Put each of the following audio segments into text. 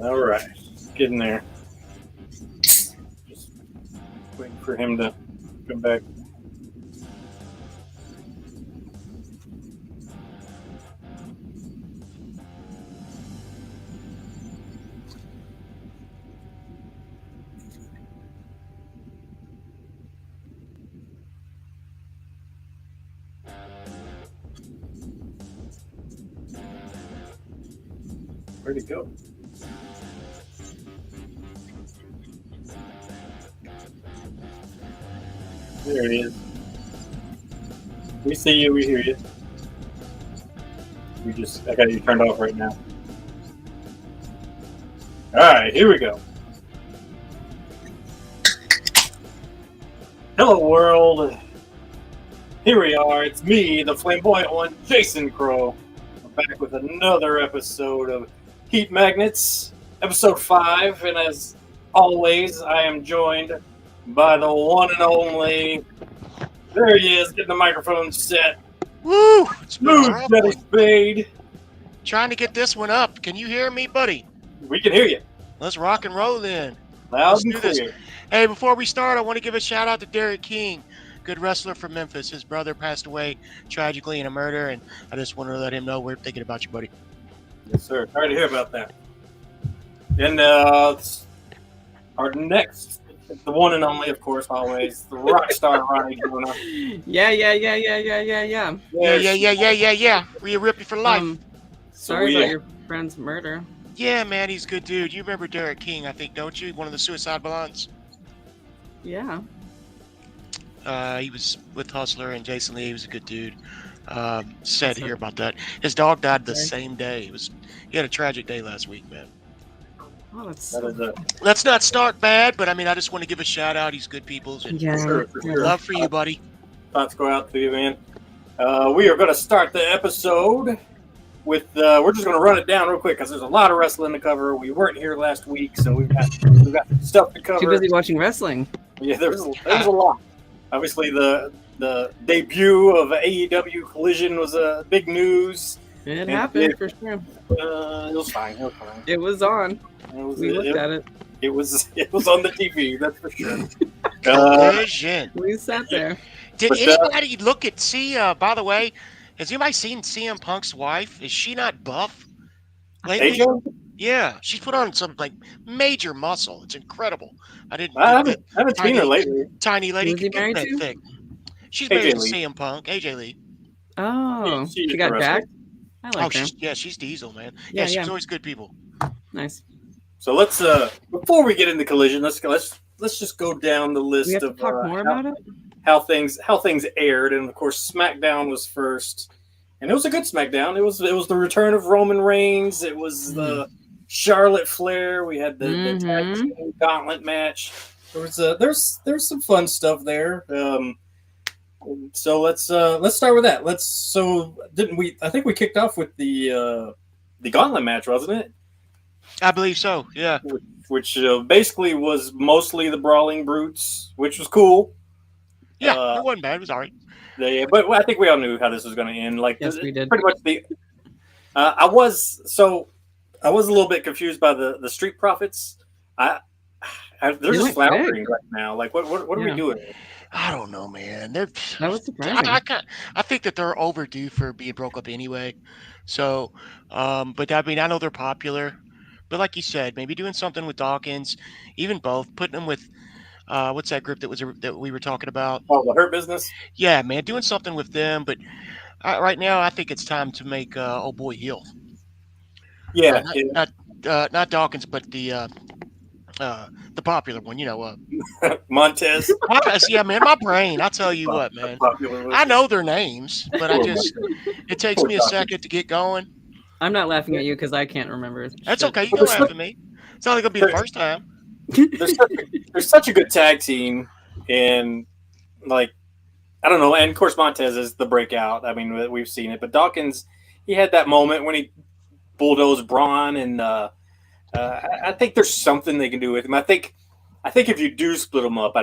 All right, getting there. Just waiting for him to come back. Where'd he go? There he is. We see you, we hear you. I got you turned off right now. Alright, here we go. Hello world. Here we are. It's me, the flamboyant one, Jason Crow. I'm back with another episode of Heat Magnets, episode 5, and as always, I am joined by the one and only. There he is, getting the microphone set. Woo! Smooth Betty Spade. Trying to get this one up. Can you hear me, buddy? We can hear you. Let's rock and roll then. Loud and clear. Hey, before we start, I want to give a shout out to Derek King, good wrestler from Memphis. His brother passed away tragically in a murder, and I just wanted to let him know we're thinking about you, buddy. Yes, sir. Sorry to hear about that. And our next, the one and only, of course, always, the rock star Ronnie Jonah. Yeah. Yeah. We rip you for life. Sorry about your friend's murder. Yeah, man, he's a good dude. You remember Derek King, I think, don't you? One of the Suicide Blondes. Yeah. He was with Hustler and Jason Lee. He was a good dude. Sad to hear about that. His dog died the same day. He had a tragic day last week, man. Oh, Let's not start bad, but I mean, I just want to give a shout out. He's good people. Yeah. For sure. Love for you, buddy. Thoughts go out to you, man. We are going to start the episode with, we're just going to run it down real quick because there's a lot of wrestling to cover. We weren't here last week, so we've got stuff to cover. Too busy watching wrestling. Yeah, there's a lot. Obviously, the debut of AEW Collision was a big news. It happened for sure. It was fine. It was on. We looked at it. It was on the TV. That's for sure. Collision. We sat there. Did anybody look at by the way, has anybody seen CM Punk's wife? Is she not buff lately? AJ? Yeah, she's put on some major muscle. It's incredible. I haven't seen her lately. Tiny lady Who's he can married get that to? thick. She's married to Lee. CM Punk, AJ Lee. Oh, She's she a got wrestler. back. I like her. She's Diesel, man. Yeah, she's always good people. Nice. So let's before we get into Collision, let's just go down the list We have to of talk more about it. how things aired, and of course SmackDown was first, and it was a good SmackDown. It was the return of Roman Reigns. It was the Charlotte Flair. We had the tag team gauntlet match. There's some fun stuff there. So let's start with that. I think we kicked off with the gauntlet match, wasn't it? I believe so. Yeah. Which basically was mostly the Brawling Brutes, which was cool. Yeah, it wasn't bad. It was all right. But I think we all knew how this was going to end. Yes, we did. Pretty much I was a little bit confused by the Street Profits. They're just floundering right now. Like, what are we doing? I don't know, man. That was surprising. I think that they're overdue for being broke up anyway. So, but I mean, I know they're popular. But like you said, maybe doing something with Dawkins, even both, putting them with what's that group that we were talking about? Oh, the Hurt Business. Yeah, man, doing something with them. But right now, I think it's time to make old boy heel. Yeah, not Dawkins, but the popular one. Montez. Yeah, man, my brain. I tell you what, man. I know their names, but it takes me a second to get going. I'm not laughing at you because I can't remember. That's okay. You can laugh at me. It's only gonna be the first time. They're such a good tag team, and like I don't know. And of course, Montez is the breakout. I mean, we've seen it, but Dawkins, he had that moment when he bulldozed Braun, and I think there's something they can do with him. I think if you do split them up,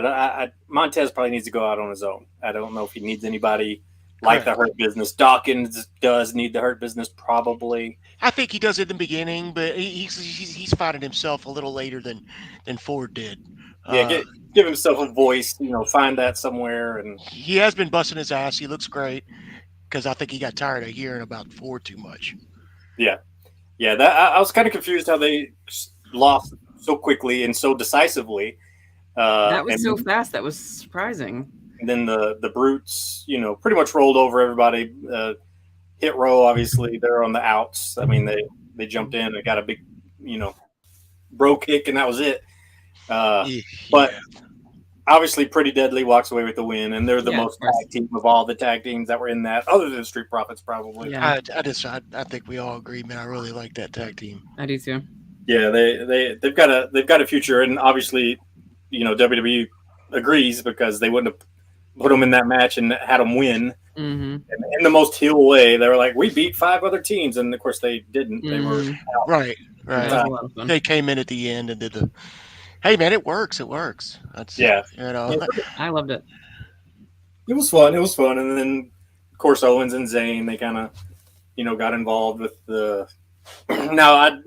Montez probably needs to go out on his own. I don't know if he needs anybody like the Hurt Business. Dawkins does need the Hurt Business, probably. I think he does it in the beginning, but he's finding himself a little later than Ford did. Yeah, give himself a voice. Find that somewhere. And he has been busting his ass. He looks great because I think he got tired of hearing about Ford too much. Yeah. I was kind of confused how they lost so quickly and so decisively. That was so fast. That was surprising. And then the Brutes, pretty much rolled over everybody. Hit Row, obviously, they're on the outs. I mean, they jumped in and got a big, bro kick, and that was it. But obviously, Pretty Deadly walks away with the win, and they're the most tag team of all the tag teams that were in that, other than Street Profits, probably. Yeah. I think we all agree, man. I really like that tag team. I do too. Yeah, they've got a future, and obviously, WWE agrees because they wouldn't have put them in that match and had them win. Mm-hmm. And in the most heel way. They were like, we beat 5 other teams, and of course they didn't. They were out. Right. They came in at the end and did the. Hey man, it works. That's, I loved it. It was fun. And then of course Owens and Zayn, they kind of got involved with the. Now I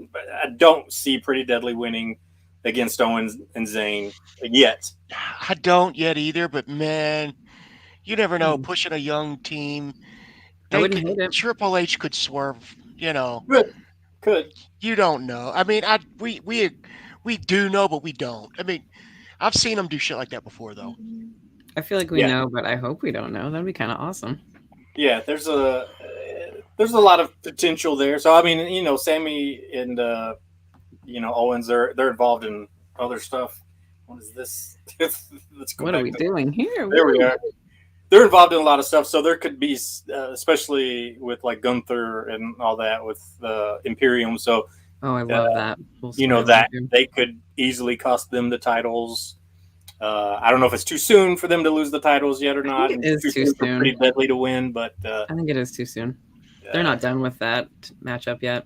don't see Pretty Deadly winning against Owens and Zayn yet. I don't yet either, but man, you never know. Pushing a young team, Triple H could swerve. Could. You don't know. I mean, we do know, but we don't. I mean, I've seen them do shit like that before, though. I feel like we know, but I hope we don't know. That'd be kind of awesome. Yeah, there's a lot of potential there. So I mean, Sammy and Owens, they're involved in other stuff. What is this? What are we doing here? There we are. They're involved in a lot of stuff, so there could be, especially with like Gunther and all that with Imperium. So, I love that. That they could easily cost them the titles. I don't know if it's too soon for them to lose the titles yet or not. It is too soon. For Pretty Deadly to win, but I think it is too soon. They're not done with that matchup yet.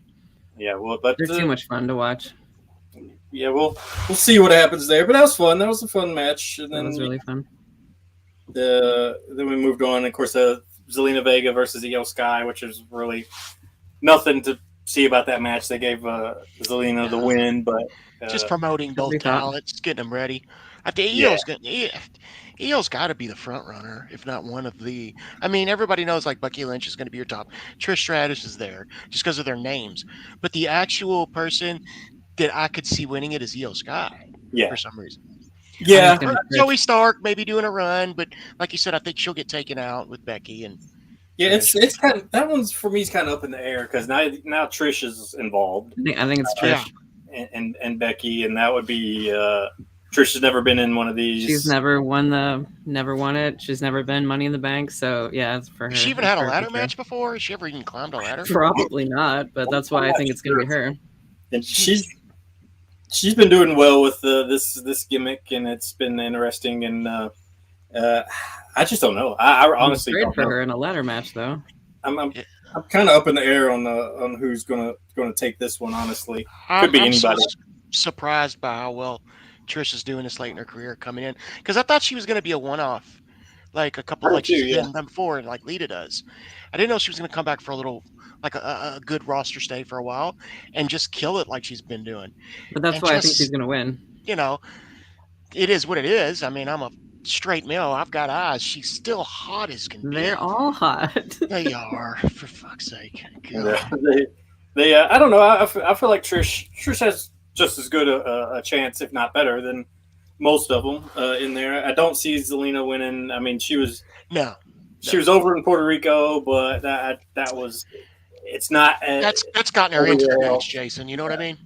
Yeah, but they're too much fun to watch. Yeah, we'll see what happens there. But that was fun. That was a fun match. And then that was really fun. Then we moved on. Of course, Zelina Vega versus Io Sky, which is really nothing to see about that match. They gave Zelina the win, but just promoting both talents, getting them ready. I think Io's got to be the front runner, if not one of the. I mean, everybody knows like Becky Lynch is going to be your top. Trish Stratus is there just because of their names, but the actual person that I could see winning it is Io Sky. Yeah, for some reason. Yeah, Zoe Stark maybe doing a run, but like you said, I think she'll get taken out with Becky and. Yeah, it's kind of, that one's for me is kind of up in the air because now Trish is involved. I think it's Trish and Becky, and that would be Trish has never been in one of these. She's never won it. She's never been Money in the Bank, so yeah, it's for her. Has she even had a ladder match before? Has she ever even climbed a ladder? Probably not, but that's why I think it's gonna be her. And she's been doing well with this gimmick, and it's been interesting. And I just don't know. I honestly don't for know. her in a ladder match, though. I'm kind of up in the air on who's gonna take this one. Honestly, could be anybody. So surprised by how well Trish is doing this late in her career coming in, because I thought she was going to be a one-off, like a couple like she's done before, like Lita does. I didn't know she was going to come back for a little, like a good roster stay for a while, and just kill it like she's been doing. But that's why I think she's going to win. It is what it is. I mean, I'm a straight male. I've got eyes. She's still hot as can be. They're all hot. They are, for fuck's sake. Yeah, they I don't know. I feel like Trish has just as good a chance, if not better, than most of them in there. I don't see Zelina winning. I mean, she was over in Puerto Rico, but that was it's not. That's gotten her into the match, Jason. You know what I mean?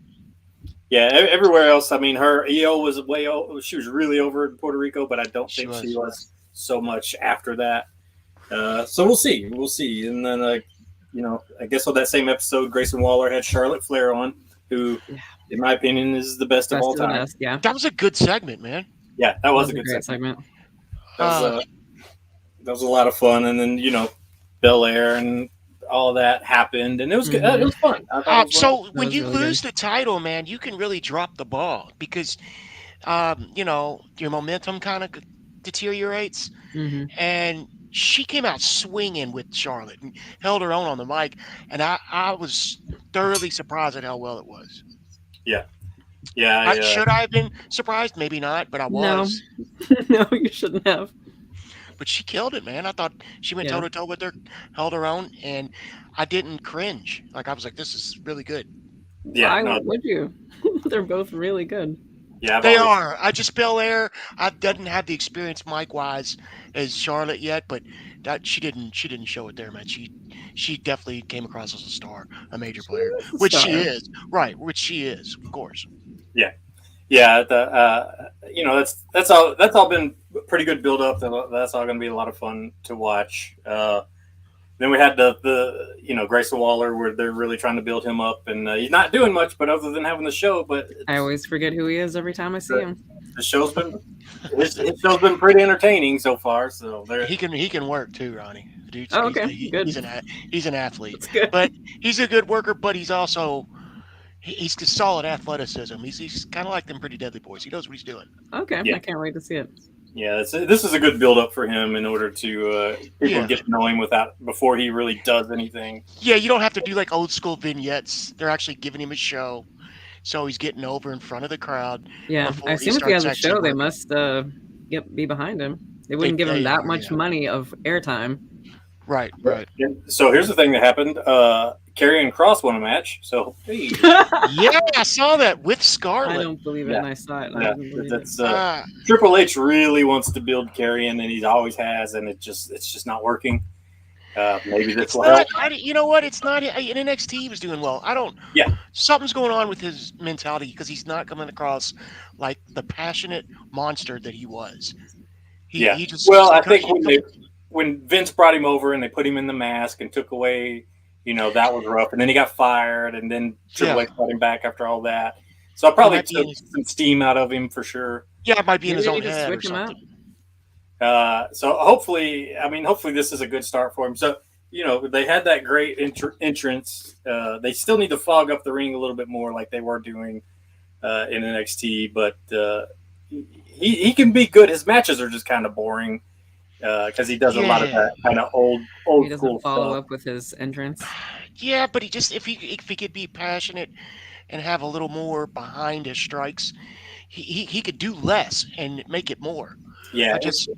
Yeah, everywhere else. I mean, her EO was she was really over in Puerto Rico, but I don't think she was so much after that. So we'll see. And then, I guess on that same episode, Grayson Waller had Charlotte Flair on, who, in my opinion, is the best of all time. Best, yeah, that was a good segment, man. Yeah, that was a good segment. That was a lot of fun. And then, Belair and all that happened, and it was good. It was fun. So when you lose the title, man, you can really drop the ball because, your momentum kind of deteriorates, and she came out swinging with Charlotte and held her own on the mic, and I was thoroughly surprised at how well it was. Yeah, yeah. Should I have been surprised? Maybe not, but I No, was. no, you shouldn't have. But she killed it, man. I thought she went Yeah. toe to toe with her, held her own, and I didn't cringe. Like I was like, this is really good. Yeah, Why would you? They're both really good. yeah. They are. I just Belair. I didn't have the experience mic wise as Charlotte yet, but that she didn't show it there, man. She definitely came across as a star, a major player, which she is. Right, which she is, of course. Yeah. Yeah, that's all been pretty good build up. That's all going to be a lot of fun to watch. Then we had the Grayson Waller, where they're really trying to build him up, and he's not doing much, but other than having the show. But I always forget who he is every time I see him. The show's been his show's been pretty entertaining so far. So he can work too, Ronnie. Dude, okay, good. He's an athlete, but he's a good worker. But he's also he's solid athleticism. He's kind of like them Pretty Deadly Boys. He knows what he's doing. Okay, yeah. I can't wait to see it. Yeah, this is a good build up for him in order to people get to know him before he really does anything. Yeah, you don't have to do like old school vignettes. They're actually giving him a show, so he's getting over in front of the crowd. Yeah, I assume if he has a show, they must be behind him. They wouldn't give him that much money of airtime. Right. So here's the thing that happened. Karrion Kross won a match. So hey. Yeah, I saw that with Scarlett. I don't believe it, and I saw it. Yeah. Triple H really wants to build Karrion, and he always has, and it's just not working. Maybe this will help. You know what? It's not in NXT. He was doing well. Something's going on with his mentality because he's not coming across like the passionate monster that he was. I think when Vince brought him over and they put him in the mask and took away, that was rough. And then he got fired, and then Triple H brought him back after all that. So I probably took some steam out of him for sure. Yeah, it might be in his own head or something. So hopefully this is a good start for him. So, they had that great entrance. They still need to fog up the ring a little bit more like they were doing in NXT, but he can be good. His matches are just kind of boring. Because he does a lot of that kind of old he doesn't cool follow stuff. up with his entrance. Yeah, but if he could be passionate and have a little more behind his strikes, he could do less and make it more. Yeah, it's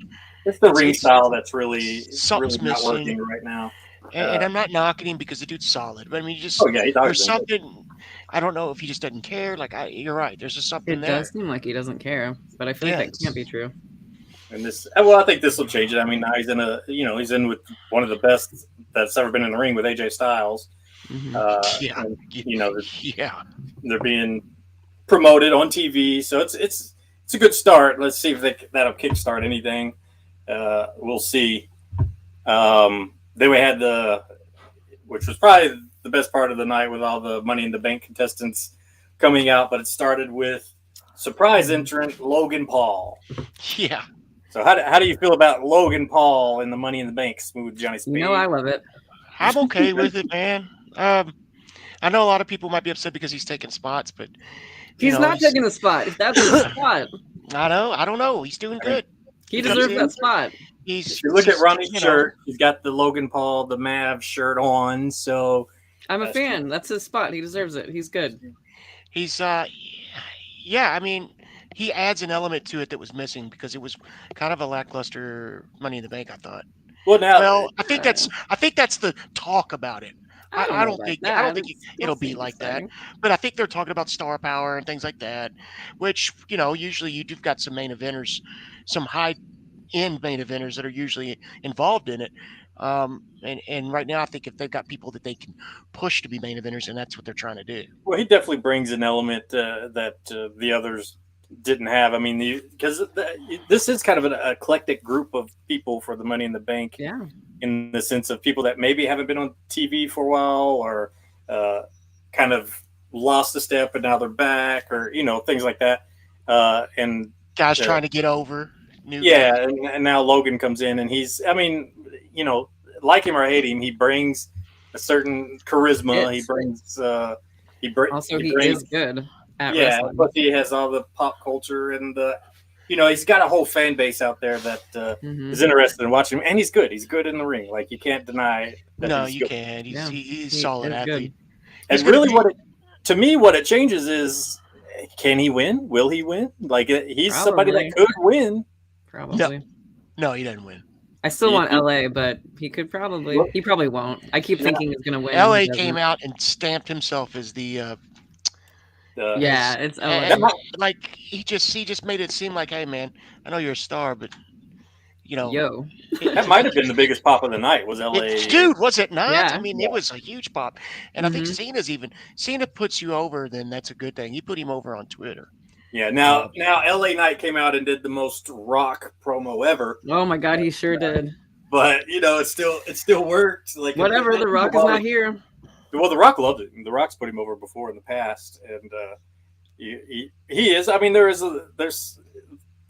the ring style that's really not working right now. And I'm not knocking him because the dude's solid. But I mean, there's something. I don't know if he just doesn't care. You're right. There's just something there. It does seem like he doesn't care, but I feel like that can't be true. And I think this will change it. I mean, now he's in with one of the best that's ever been in the ring with AJ Styles. Mm-hmm. They're being promoted on TV, so it's a good start. Let's see if that'll kickstart anything. We'll see. Then we had which was probably the best part of the night with all the Money in the Bank contestants coming out, but it started with surprise entrant Logan Paul. Yeah. So how do you feel about Logan Paul in the Money in the Bank Smooth Johnny Speed? I love it. I'm okay with it, man. I know a lot of people might be upset because he's taking spots, but he's not taking the spot. That's his spot. I know. I don't know. He's doing good. He deserves that spot. If you look at Ronnie's shirt, he's got the Logan Paul, the Mav shirt on. So I'm a fan. That's his spot. He deserves it. He's good. He's I mean, he adds an element to it that was missing because it was kind of a lackluster Money in the Bank, I thought. Well, I think that's the talk about it. I don't think it'll be like that. But I think they're talking about star power and things like that, which usually you've got some main eventers, some high-end main eventers that are usually involved in it. And right now, I think if they've got people that they can push to be main eventers, and that's what they're trying to do. Well, he definitely brings an element that the others didn't have. I mean, because this is kind of an eclectic group of people for the Money in the Bank. Yeah. In the sense of people that maybe haven't been on TV for a while, or kind of lost a step and now they're back, or things like that. And guys trying to get over. And now Logan comes in, and he's, I mean, like him or hate him, he brings a certain charisma. He brings. He is good. But he has all the pop culture and he's got a whole fan base out there that is interested in watching him, and he's good. He's good in the ring. Like, you can't deny that. No, he's you good. can't. He's a solid athlete. And really, what it changes is, can he win? Will he win? Like, he's somebody that could win. Probably. No, he doesn't win. I still want LA, but he could probably. He probably won't. I keep thinking he's gonna win. LA came out and stamped himself as the. It's LA. And, like, he just made it seem like, hey man, I know you're a star, but that might have been the biggest pop of the night. Was LA? Dude, was it not? Yeah. I mean, it was a huge pop, and I think Cena puts you over. Then that's a good thing. He put him over on Twitter. Yeah. Now LA Knight came out and did the most Rock promo ever. Oh my God, he sure did. But it still worked. Like, whatever. The Rock is not here. Well, The Rock loved it. The Rock's put him over before in the past, and he is. I mean, there's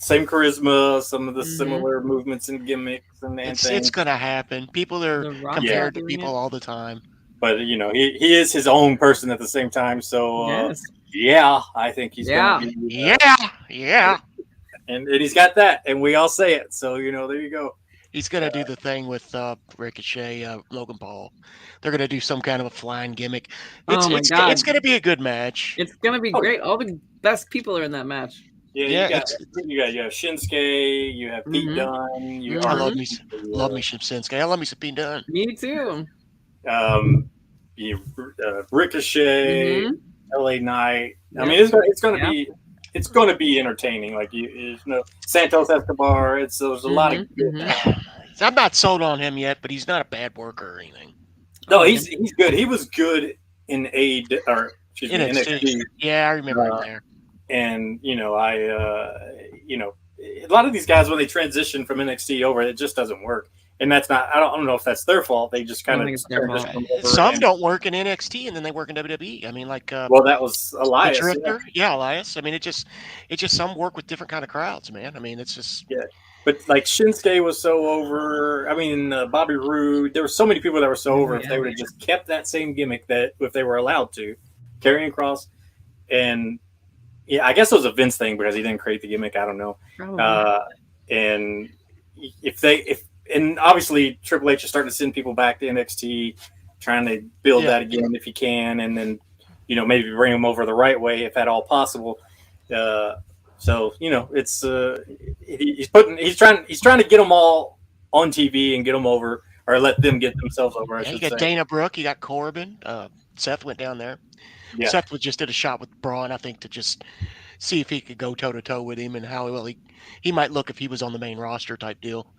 same charisma, some of the similar movements and gimmicks and things. It's gonna happen. People are compared to people all the time. But he is his own person at the same time. So I think he's gonna be, and he's got that, and we all say it. So there you go. He's gonna do the thing with Ricochet, Logan Paul. They're gonna do some kind of a flying gimmick. It's gonna be a good match. It's gonna be great. All the best people are in that match. Yeah, you have Shinsuke, you have Pete Dunne. I love me Shinsuke. I love me some Pete Dunne. Me too. Ricochet, LA Knight. I mean, it's going to be entertaining. Like, Santos Escobar. There's a lot of good. I'm not sold on him yet, but he's not a bad worker or anything. No, he's good. He was good in NXT. Yeah, I remember him there. And a lot of these guys, when they transition from NXT over, it just doesn't work. And that's not. I don't know if that's their fault. They just kind of. Some don't work in NXT, and then they work in WWE. I mean, like. Well, that was Elias. Yeah, Elias. I mean, it just some work with different kind of crowds, man. I mean, it's just. Yeah, but like Shinsuke was so over. I mean, Bobby Roode. There were so many people that were so over. If they would have just kept that same gimmick, that if they were allowed to, Karrion Kross, and I guess it was a Vince thing because he didn't create the gimmick. I don't know. And and obviously Triple H is starting to send people back to NXT, trying to build that again if he can, and then maybe bring them over the right way if at all possible. So it's he's trying to get them all on TV and get them over, or let them get themselves over. You got Dana Brooke, you got Corbin. Seth went down there. Yeah. Seth just did a shot with Braun, I think, to just see if he could go toe to toe with him and how well he might look if he was on the main roster type deal.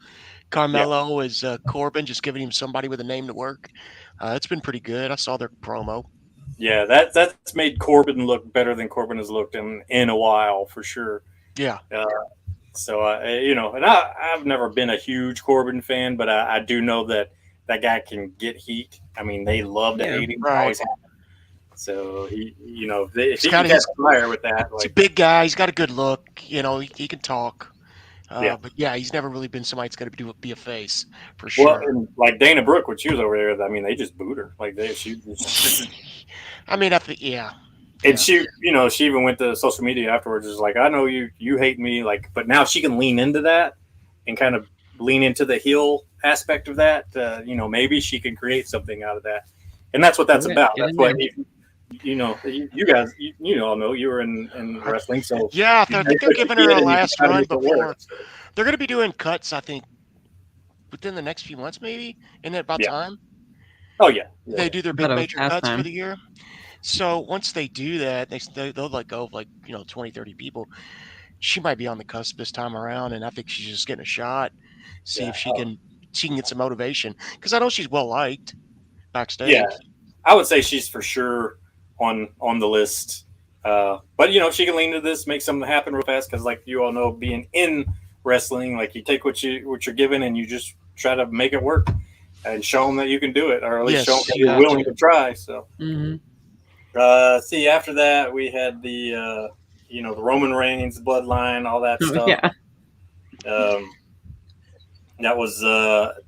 Carmelo is Corbin, just giving him somebody with a name to work. It's been pretty good. I saw their promo. Yeah, that's made Corbin look better than Corbin has looked in a while, for sure. Yeah. So and I've never been a huge Corbin fan, but I do know that guy can get heat. I mean, they love to hate him. Right. So if he can catch fire with that, he's a big guy. He's got a good look. He can talk. But he's never really been somebody that's going to be a face for sure. Well, and like Dana Brooke, when she was over there, I mean, they just booed her. Like I mean, and she even went to social media afterwards. Just like, I know you hate me, like, but now she can lean into that and kind of lean into the heel aspect of that. Maybe she can create something out of that, and that's what that's about. That's what. You guys, all know you were in wrestling, so I think they're giving her a last run before. They're going to be doing cuts, I think, within the next few months, maybe. Isn't it about time? Oh yeah. They do their big major cuts for the year. So once they do that, they'll let go of 20, 30 people. She might be on the cusp this time around, and I think she's just getting a shot. See if she can get some motivation, because I know she's well liked backstage. Yeah, I would say she's for sure on the list, but she can lean to this, make something happen real fast, because like you all know, being in wrestling, like you take what you're given and you just try to make it work and show them that you can do it, or at least show them that you're willing to try. So after that we had the the Roman Reigns bloodline, all that stuff. That was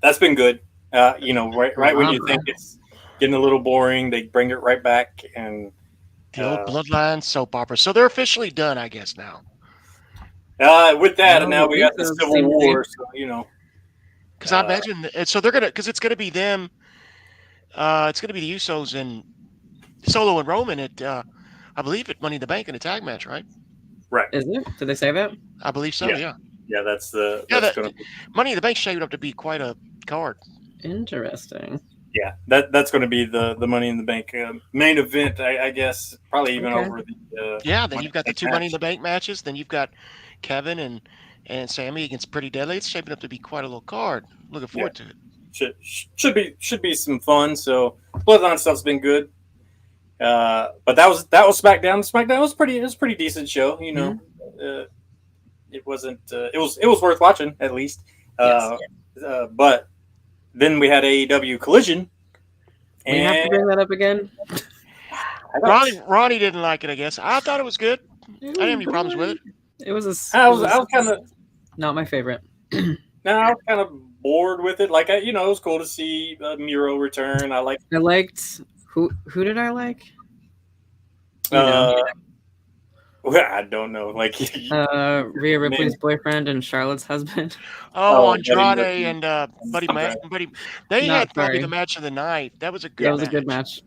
that's been good. Right when you think it's getting a little boring, they bring it right back, and the old bloodline soap opera. So they're officially done, I guess, now. With that, and now we got the Civil War, so Because I imagine, so they're gonna, because it's gonna be them. It's gonna be the Usos and Solo and Roman at, I believe, at Money in the Bank in a tag match, right? Right. Is it? Did they say that? I believe so. Yeah. Yeah, that's gonna be... Money in the Bank shaped up to be quite a card. Interesting. Yeah, that's going to be the Money in the Bank main event, I guess. Probably even over the. Then you've got the two Money in the Bank matches. Then you've got Kevin and Sammy against Pretty Deadly. It's shaping up to be quite a little card. Looking forward to it. Should be some fun. So Bloodline stuff's been good. But that was SmackDown. SmackDown was a pretty decent show. It wasn't. It was worth watching at least. But then we had AEW Collision. We have to bring that up again. Ronnie didn't like it. I guess I thought it was good. I didn't have any problems with it. It was. I was kind of not my favorite. No, I was kind of bored with it. Like it was cool to see Miro return. I liked. Who did I like? I don't know. Like Rhea Ripley's boyfriend and Charlotte's husband. Andrade and Buddy. They had probably the match of the night. That was a good. That was a good match.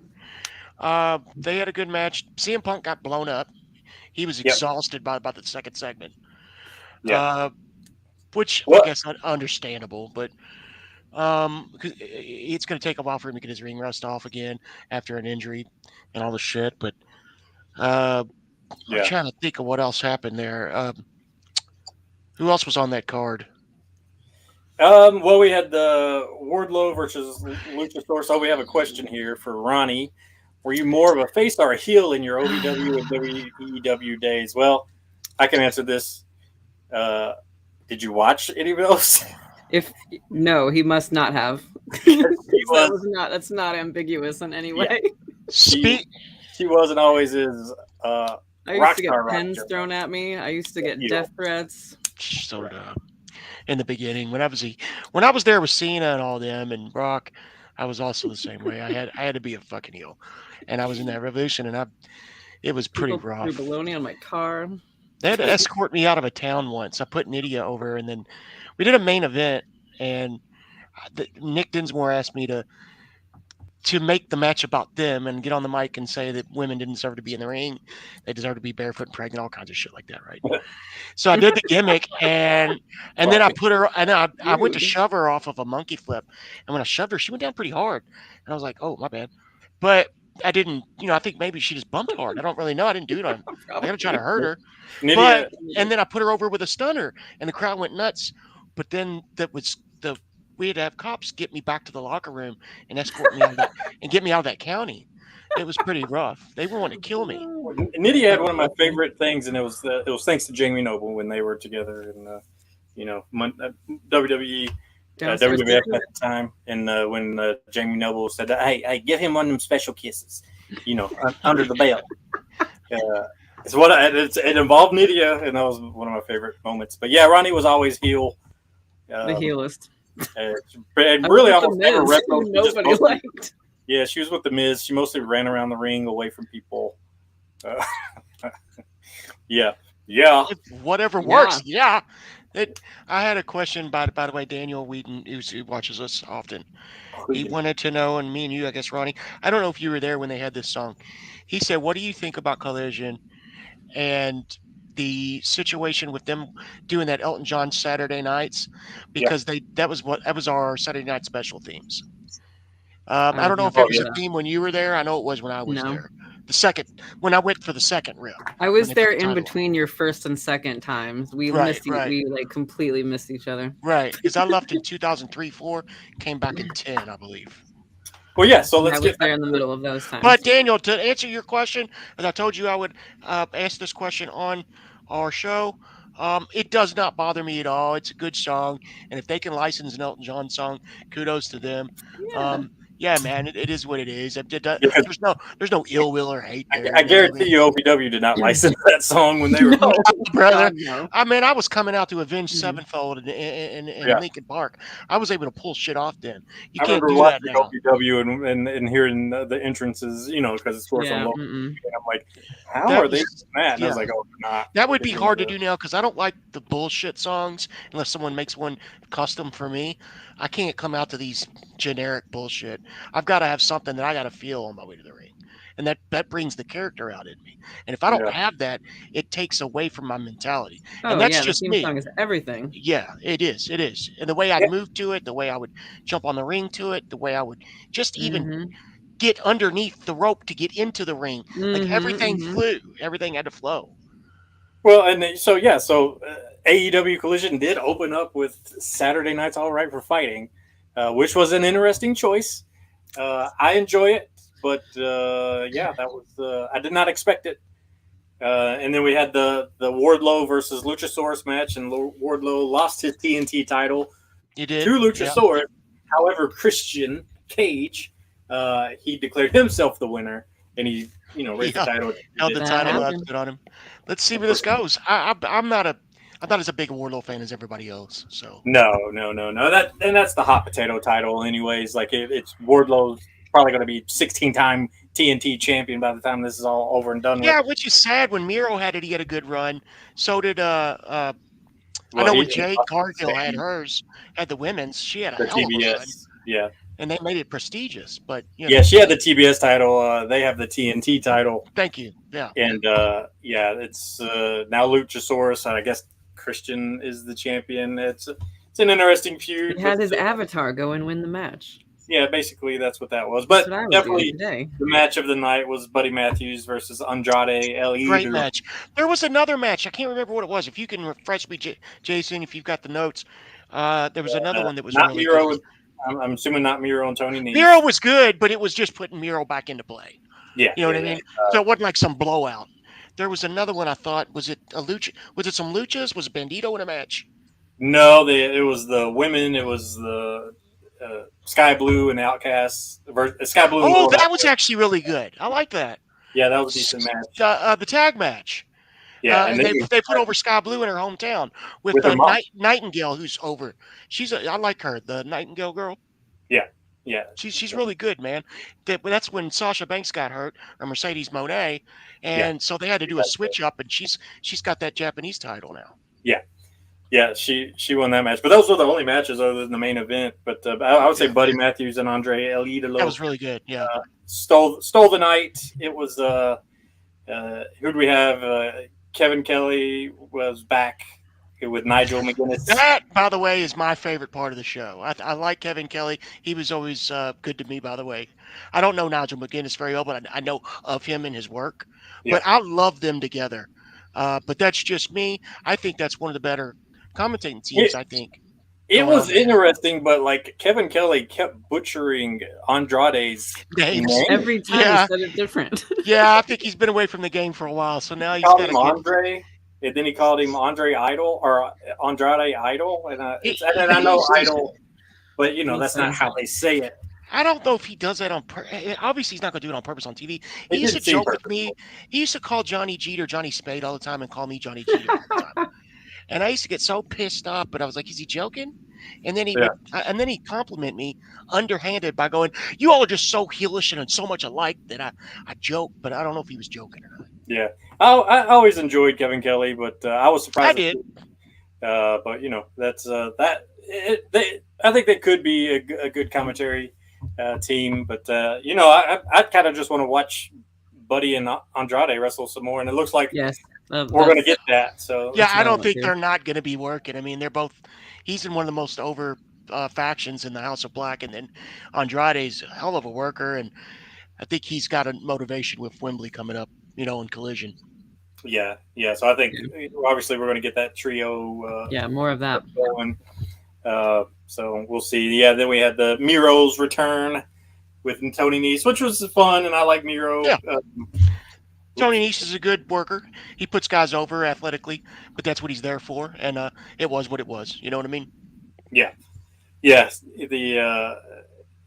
They had a good match. CM Punk got blown up. He was exhausted by about the second segment. Yeah. Which I guess understandable, but it's going to take a while for him to get his ring rust off again after an injury and all the shit. But I'm trying to think of what else happened there. Who else was on that card? Well, we had the Wardlow versus Luchasaurus. So we have a question here for Ronnie. Were you more of a face or a heel in your OVW and WEW days? Well, I can answer this. Did you watch any of those? No, he must not have. That's not ambiguous in any way. She wasn't always as I used to get pens thrown at me. I used to get death threats. So did I. In the beginning, when I was there with Cena and all them and Brock, I was also the same way. I had to be a fucking heel, and I was in that Revolution, and it was pretty rough. Threw baloney on my car. They had to escort me out of a town once. I put Nydia over, and then we did a main event, and Nick Dinsmore asked me to make the match about them and get on the mic and say that women didn't deserve to be in the ring. They deserve to be barefoot and pregnant, all kinds of shit like that, right? So I did the gimmick, and then I put her, and I went to shove her off of a monkey flip. And when I shoved her, she went down pretty hard. And I was like, oh, my bad. But I didn't, I think maybe she just bumped hard. I don't really know. I didn't do it. I'm going to try to hurt her. And then I put her over with a stunner, and the crowd went nuts. But then we had to have cops get me back to the locker room and escort me out of that, and get me out of that county. It was pretty rough. They were wanting to kill me. Nydia had one of my favorite things, and it was thanks to Jamie Noble when they were together in WWE, WWF at the time, and when Jamie Noble said, "Hey, give him one of them special kisses," under the belt. It involved Nydia, and that was one of my favorite moments. But yeah, Ronnie was always heel. The heelist. And really almost never wrestled. Nobody liked. Yeah, she was with the Miz. She mostly ran around the ring away from people. Yeah. Whatever works. Yeah. I had a question by the way, Daniel Wheaton, who watches us often. He wanted to know, and me and you, I guess, Ronnie, I don't know if you were there when they had this song. He said, what do you think about Collision and the situation with them doing that Elton John Saturday nights? Because that was our Saturday night special themes. I don't know if it was a theme when you were there. I know it was when I was there. When I went for the second rip. I was there in between your first and second times. We we completely missed each other. Right, because I left in 2003-4, came back in 10, I believe. Well, yeah. So let's get there in the middle of those times. But Daniel, to answer your question, as I told you, I would ask this question on our show. It does not bother me at all. It's a good song, and if they can license an Elton John song, kudos to them. Yeah, man, it is what it is. Yeah, There's no ill will or hate there. I guarantee you, OVW did not license that song when they were. No, Brother. God, no. I mean, I was coming out to Avenged Mhm. Sevenfold in Yeah. Lincoln Park. I was able to pull shit off then. You I can't remember do that watching now. OVW and hearing the entrances, because it's for some Yeah, local. mm-mm. And I'm like, how That are they was- doing that? And I was yeah. like, oh, they're not. That would They're be doing hard to the- do now because I don't like the bullshit songs unless someone makes one custom for me. I can't come out to these generic bullshit. I've got to have something that I got to feel on my way to the ring. And that brings the character out in me. And if I don't Yeah. have that, it takes away from my mentality. Oh And that's yeah, the just theme me. song is everything. Yeah, it is. It is. And the way I'd Yeah. move to it, the way I would jump on the ring to it, the way I would just even Mhm. get underneath the rope to get into the ring. Like Mhm, everything mhm. flew. Everything had to flow. Well, and so AEW Collision did open up with Saturday Night's All Right for Fighting, which was an interesting choice. I enjoy it, but that was I did not expect it. And then we had the Wardlow versus Luchasaurus match, and Wardlow lost his TNT title You did. to Yeah. Luchasaurus. However, Christian Cage, he declared himself the winner, and he raised Yeah. the title. Held the That title happened. up on him. Let's see where this goes. I'm not as a big Wardlow fan as everybody else. So No. That's the hot potato title, anyways. Like it's Wardlow's probably going to be 16-time TNT champion by the time this is all over and done yeah, with. which is sad. When Miro had it, he had a good run. So did I Well, know he- when Jade Cargill had hers, had the women's, she had a the hell of a run, TBS. Yeah, and they made it prestigious. But she had the TBS title. They have the TNT title, Thank you. Yeah. and it's now Luchasaurus. And I guess Christian is the champion. It's an interesting feud. He had with his avatar go and win the match. Yeah, basically that's what that was. That's But what I was definitely doing today. the match of the night was Buddy Matthews versus Andrade El Idolo. Great match. There was another match. I can't remember what it was. If you can refresh me, Jason, if you've got the notes, there was another one that was not really Miro. good. I'm assuming not Miro and Tony Nese. Miro was good, but it was just putting Miro back into play. Yeah, You know what I mean? So it wasn't like some blowout. There was another one I thought. Was it a lucha? Was it some luchas? Was Bandito in a match? No, it was the women. It was the Sky Blue and Outcasts. Sky Blue. Oh, that was actually really good. I like that. Yeah, that was a decent match. The tag match. Yeah, and they put over Sky Blue in her hometown with her mom. Nightingale, who's over. I like her, the Nightingale girl. Yeah, She's really good, man. That's when Sasha Banks got hurt, or Mercedes Moné, and so they had to do a switch up, and she's got that Japanese title now. Yeah, she won that match. But those were the only matches other than the main event. But I would say Buddy Matthews and Andre El Idolo. That was really good. Yeah. Stole the night. It was who do we have? Kevin Kelly was back with Nigel McGuinness. That, by the way, is my favorite part of the show. I like Kevin Kelly. He was always good to me, by the way. I don't know Nigel McGuinness very well, but I know of him and his work. Yeah. But I love them together. But that's just me. I think that's one of the better commentating teams, I think. It was interesting, but like Kevin Kelly kept butchering Andrade's Names. name. Every time Yeah. he said it different. Yeah, I think he's been away from the game for a while, so now He he's called got him Andre, and then he called him Andre Idol or Andrade Idol, and I know Idol, but that's not how they say it. I don't know if he does that on purpose. Obviously, he's not going to do it on purpose on TV. He It used to didn't seem joke with me. He used to call Johnny Jeter Johnny Spade all the time and call me Johnny Jeter all the time. And I used to get so pissed off, but I was like, is he joking? And then he'd compliment me underhanded by going, you all are just so heelish and so much alike that I joke, but I don't know if he was joking or not. Yeah, I always enjoyed Kevin Kelly, but I was surprised. I did. But that's that. I think they could be a good commentary team, but I kind of just want to watch Buddy and Andrade wrestle some more, and it looks like Yes. we're going to get that. So Yeah, I don't what I think do. they're not going to be working. I mean, they're both. He's in one of the most over factions in the House of Black, and then Andrade's a hell of a worker, and I think he's got a motivation with Wembley coming up, in Collision. yeah. So I think obviously we're going to get that trio. Yeah, more of that. Going. So we'll see. Yeah, then we had the Miro's return with Tony Nese, which was fun, and I like Miro. Yeah. Tony Nese is a good worker. He puts guys over athletically, but that's what he's there for. And it was what it was. You know what I mean? Yeah. Yes. The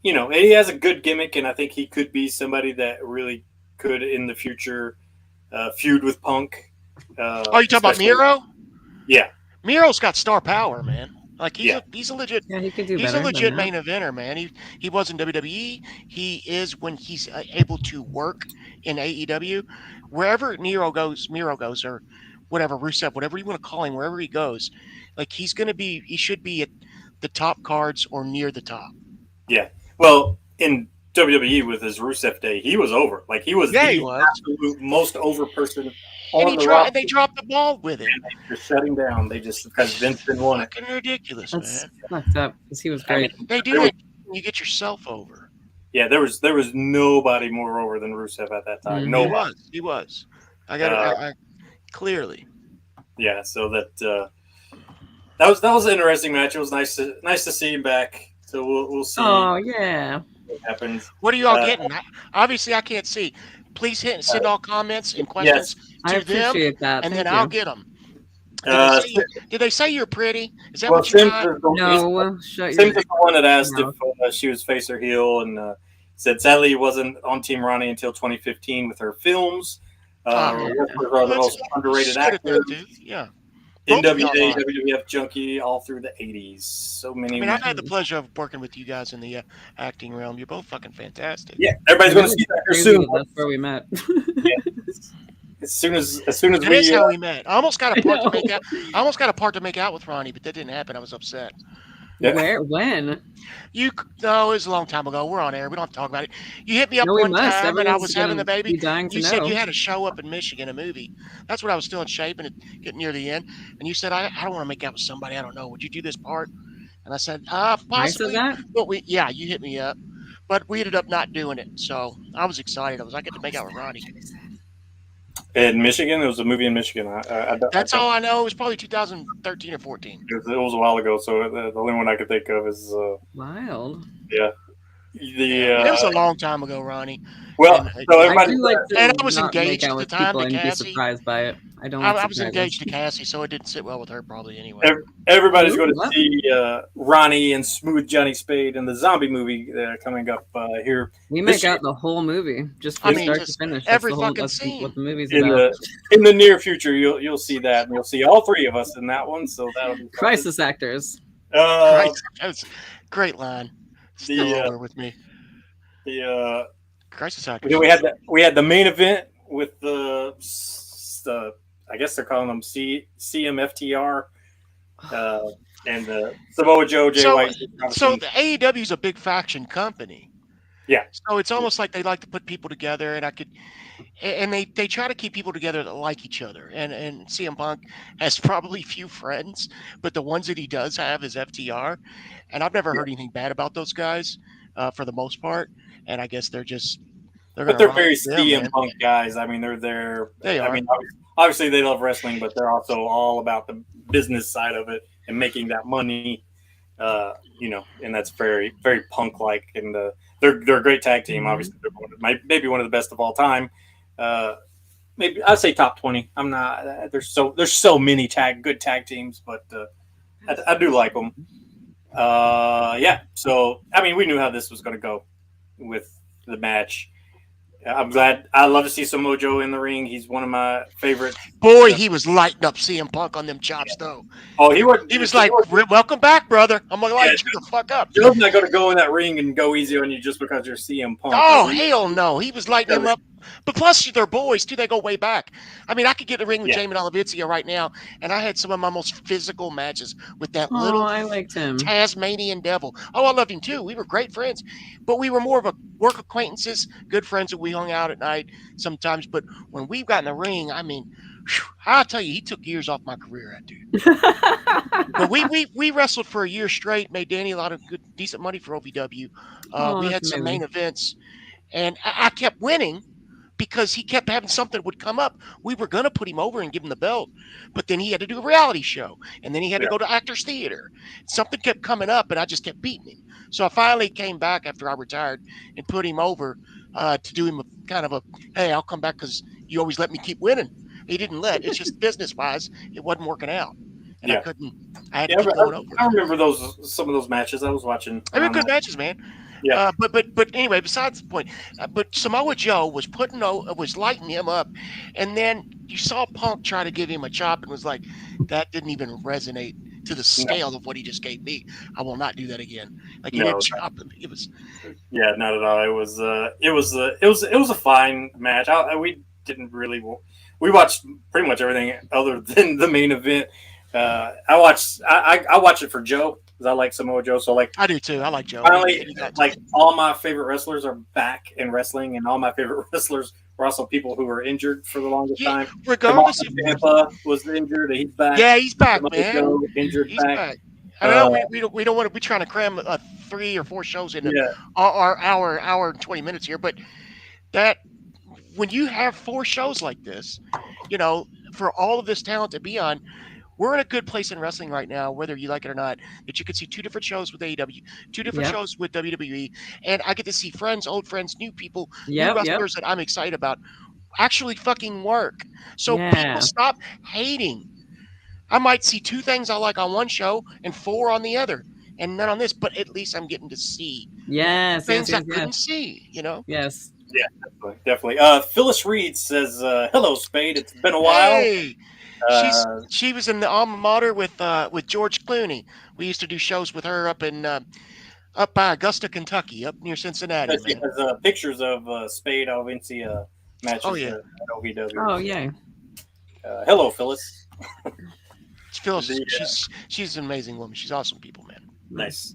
you know, he has a good gimmick, and I think he could be somebody that really could in the future feud with Punk. Oh, you talking about especially- Miro? Yeah, Miro's got star power, man. Like he's a legit Yeah, he could do he's better a legit than main eventer, man. He was in WWE. He is when he's able to work in AEW. Wherever Miro goes, or whatever Rusev, whatever you want to call him, wherever he goes, like he should be at the top cards or near the top. yeah. Well, in WWE with his Rusev day, he was over. Like he was Yeah, the he was. absolute most over person And on he the and they roster. dropped the ball with it. They're shutting down. They just because Vince didn't want it. Fucking ridiculous, That's man. fucked up because he was great. They do that when you get yourself over. Yeah, there was nobody more over than Rusev at that time. Mhm. Nobody. He was. I got it. Clearly. Yeah, so that was an interesting match. It was nice to see him back. So we'll see Oh yeah. what happens. What are you all getting? Obviously, I can't see. Please send all comments and questions I to them, appreciate that. and Thank then you. I'll get them. Uh, Did they say you're pretty? Is that well, what you Sims got? is the, No, shut Sims your is the one that asked mouth. if she was face or heel, and said sadly he wasn't on Team Ronnie until 2015 with her films. Wrestlers are the most underrated Shit at actors. that, dude. Yeah. NWA, Both of y'all are. WWF junkie all through the 80s. So many. I mean, I've had the pleasure of working with you guys in the acting realm. You're both fucking fantastic. Yeah, everybody's going to see that here Crazy, soon. That's where we met. As soon as That we is how we met. I almost got a part to make out. I almost got a part to make out with Ronnie, but that didn't happen. I was upset. Yeah. Where? When? No, it was a long time ago. We're on air. We don't have to talk about it. You hit me up No, we one must. time, and I Everyone's was having the gonna baby. be dying to You said know. you had a show up in Michigan, a movie. That's when I was still in shape and getting near the end. And you said, I don't want to make out with somebody I don't know. Would you do this part? And I said, I said possibly. that? But you hit me up. But we ended up not doing it. So I was excited. I get to make out with Ronnie. in Michigan, it was a movie in Michigan. That's all I know. It was probably 2013 or 14. It was a while ago, so the only one I could think of is Wild. the It was a long time ago, Ronnie. well. And, So I everybody, do like to And I was not engaged make out at with the time people to and be Cassie. surprised by it. I don't. I like was surprises. engaged to Cassie, so it didn't sit well with her probably anyway. everybody's Ooh, going to what? see Ronnie and Smooth Johnny Spade in the zombie movie coming up here We this make out the whole movie, just I from mean, start to just finish. every the whole, fucking that's scene. what the movie's in about. the near future. You'll see that, and you'll see all three of us in that one. So that'll be fun. Crisis actors. Christ, that's a great line. Still the, over with me. Crisis actors. Then we had the main event with the I guess they're calling them CMFTR and Samoa Joe, Jay White. So the AEW is a big faction company. Yeah. So it's almost like they like to put people together, and they try to keep people together that like each other. And CM Punk has probably few friends, but the ones that he does have is FTR, and I've never heard anything bad about those guys for the most part. And I guess they're very CM Punk guys. I mean, they're there. They are. I mean, obviously they love wrestling, but they're also all about the business side of it and making that money. And that's very, very Punk-like. And they're a great tag team. Obviously, they're maybe one of the best of all time. Maybe I'd say top 20. I'm not. There's so many good tag teams, but I do like them. Yeah. So I mean, we knew how this was going to go with the match. I'm glad. I love to see Samoa Joe in the ring. He's one of my favorites. Boy, he was lighting up CM Punk on them chops, though. Oh, he was like, "Welcome back, brother." I'm gonna light you the fuck up. Joe's not going to go in that ring and go easy on you just because you're CM Punk. Oh, hell no. He was lighting him up. But plus, they're boys, too. They go way back. I mean, I could get in the ring with Jamin Olivitzia right now, and I had some of my most physical matches with that little I liked him. Tasmanian devil. Oh, I loved him, too. We were great friends. But we were more of a work acquaintances, good friends that we hung out at night sometimes. But when we got in the ring, I mean, I'll tell you, he took years off my career, that dude. But we wrestled for a year straight, made Danny a lot of good, decent money for OVW. We had some main events, and I kept winning because he kept having something would come up. We were going to put him over and give him the belt, but then he had to do a reality show, and then he had to go to Actors Theater. Something kept coming up, and I just kept beating him. So I finally came back after I retired and put him over to do him hey, I'll come back because you always let me keep winning. He didn't let. It's just business-wise, it wasn't working out. And I had to keep going over. I remember some of those matches I was watching. They were good matches, man. Yeah. But anyway, besides the point. But Samoa Joe was lighting him up, and then you saw Punk try to give him a chop, and was like, that didn't even resonate to the scale of what he just gave me. I will not do that again. Like he didn't chop him. It was. Yeah, not at all. It was a fine match. We didn't really. We watched pretty much everything other than the main event. I watch it for Joe because I like Samoa Joe. So like I do too. I like Joe. Finally, like all my favorite wrestlers are back in wrestling, and all my favorite wrestlers were also people who were injured for the longest time. Regardless of Tampa was injured, he's back. Yeah, he's back, Samoa man. Joe, injured, he's back. I don't know. We don't want to be trying to cram 3 or 4 shows into our hour and 20 minutes here, but that when you have 4 shows like this, for all of this talent to be on, we're in a good place in wrestling right now, whether you like it or not, that you could see 2 different shows with AEW, 2 different shows with WWE, and I get to see friends, old friends, new people, new wrestlers that I'm excited about actually fucking work. So people stop hating. I might see 2 things I like on one show and 4 on the other, and none on this, but at least I'm getting to see things I couldn't see, Yes. Yeah, definitely. Phyllis Reed says, hello, Spade. It's been a while. Hey. She was in the alma mater with George Clooney. We used to do shows with her up by Augusta, Kentucky, up near Cincinnati. She has pictures of Spade Alvencia matches at OVW. Oh, yeah. Hello, Phyllis. Phyllis, she's an amazing woman. She's awesome people, man. Nice.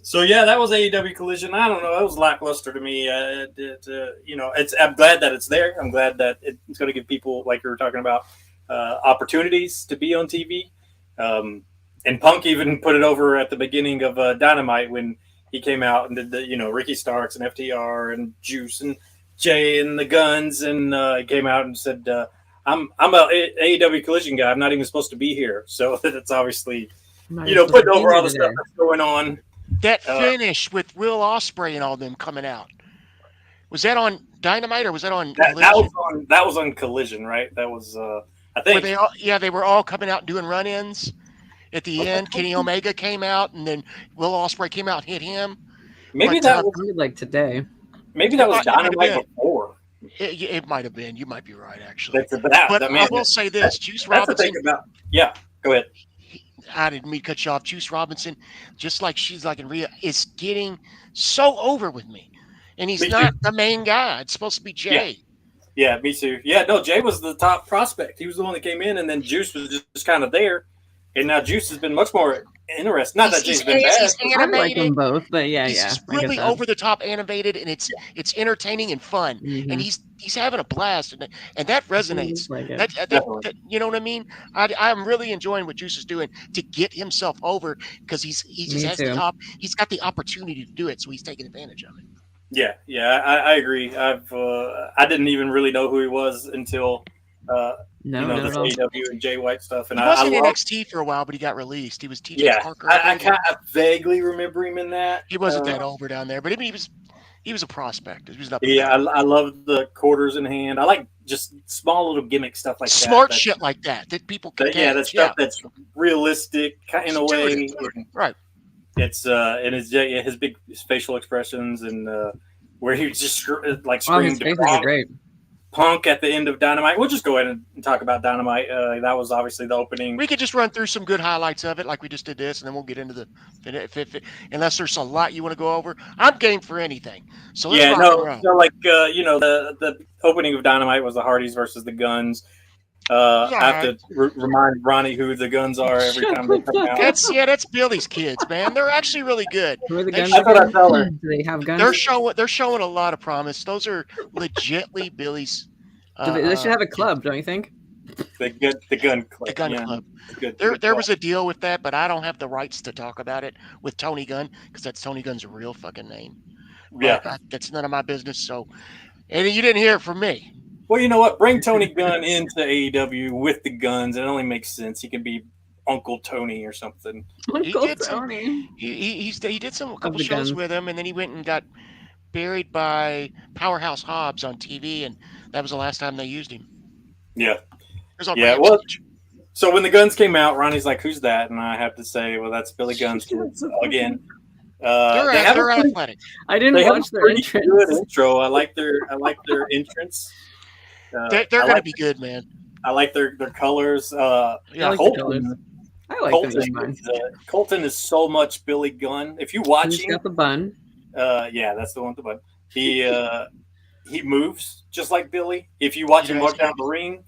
So yeah, that was AEW Collision. I don't know, it was lackluster to me. I'm glad that it's there. I'm glad that it's going to give people, like you were talking about, opportunities to be on TV. And Punk even put it over at the beginning of Dynamite when he came out and did the Ricky Starks and FTR and Juice and Jay and the Guns, and he came out and said, I'm a AEW Collision guy. I'm not even supposed to be here. So that's obviously putting over all the stuff that's going on. That finish with Will Ospreay and all them coming out. Was that on Dynamite or was that on Collision? That was on Collision, right? That was I think they were all coming out doing run-ins. At the end, Kenny Omega came out and then Will Ospreay came out and hit him. Maybe that was like today. Maybe that was Dynamite before. It might have been. You might be right, actually. I will say this: Juice Robinson. Go ahead. I didn't mean to cut you off. Juice Robinson, just like she's like in Rhea, is getting so over with me, and he's not the main guy. It's supposed to be Jay. Yeah, me too. Yeah, no, Jay was the top prospect. He was the one that came in, and then Juice was just kind of there, and now Juice has been much more interesting. Not that Jay's been bad. He's animated. I like them both, but he's really over the top animated, and it's entertaining and fun, and he's having a blast, and that resonates. That, you know what I mean? I'm really enjoying what Juice is doing to get himself over because he just has he's got the opportunity to do it, so he's taking advantage of it. Yeah, I agree. I didn't even really know who he was until the AEW and Jay White stuff. And he was in NXT for a while, but he got released. He was TJ Parker. I kind of vaguely remember him in that. He wasn't that over down there, but he was a prospect. He was I love the quarters in hand. I like just small little gimmick stuff like smart shit like that people can that stuff that's realistic in a way. Right. It's and his big facial expressions and where he just screamed Punk at the end of Dynamite. We'll just go ahead and talk about Dynamite. That was obviously the opening. We could just run through some good highlights of it, like we just did this, and then we'll get into unless there's a lot you want to go over. I'm game for anything. So let's the opening of Dynamite was the Hardys versus the Guns. I have to remind Ronnie who the Guns are every time they come out. That's Billy's kids, man. They're actually really good. Who are the Guns? That's what I tell her. Do they have guns? They're showing a lot of promise. Those are legitly Billy's. They should have a club, don't you think? The Gun Club. The Gun Club. There was a deal with that, but I don't have the rights to talk about it with Tony Gunn because that's Tony Gunn's real fucking name. Yeah, that's none of my business. So, and you didn't hear it from me. Well, you know what? Bring Tony Gunn into AEW with the Guns. It only makes sense. He can be Uncle Tony or something. Uncle Tony. He did a couple shows with him, and then he went and got buried by Powerhouse Hobbs on TV, and that was the last time they used him. Yeah. Well, so when the Guns came out, Ronnie's like, "Who's that?" And I have to say, "Well, that's Billy Gunn's kids again." They have they're a pretty, athletic. I didn't they have watch a their pretty entrance. good intro. I like their entrance. They're I going to like be good, man. I like their colors. I like the colors. Colton, I like them just Colton, fine. Colton is so much Billy Gunn. If you He's watch him, got the bun. yeah, that's the one with the bun. He moves just like Billy. If you watch him walk down the ring,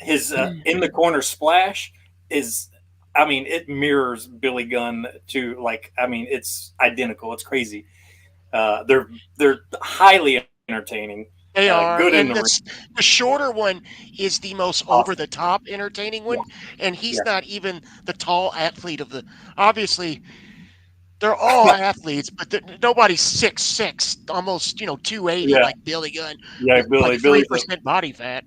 his in the corner splash is, I mean, it mirrors Billy Gunn to like, I mean, it's identical. It's crazy. They're highly entertaining. They are. Good in And the ring. the shorter one is the most over the top entertaining one. And he's not even the tall athlete of the. Obviously, they're all athletes, but nobody's 6'6", almost 280 like Billy Gunn. Yeah, Billy. Like 3% body fat.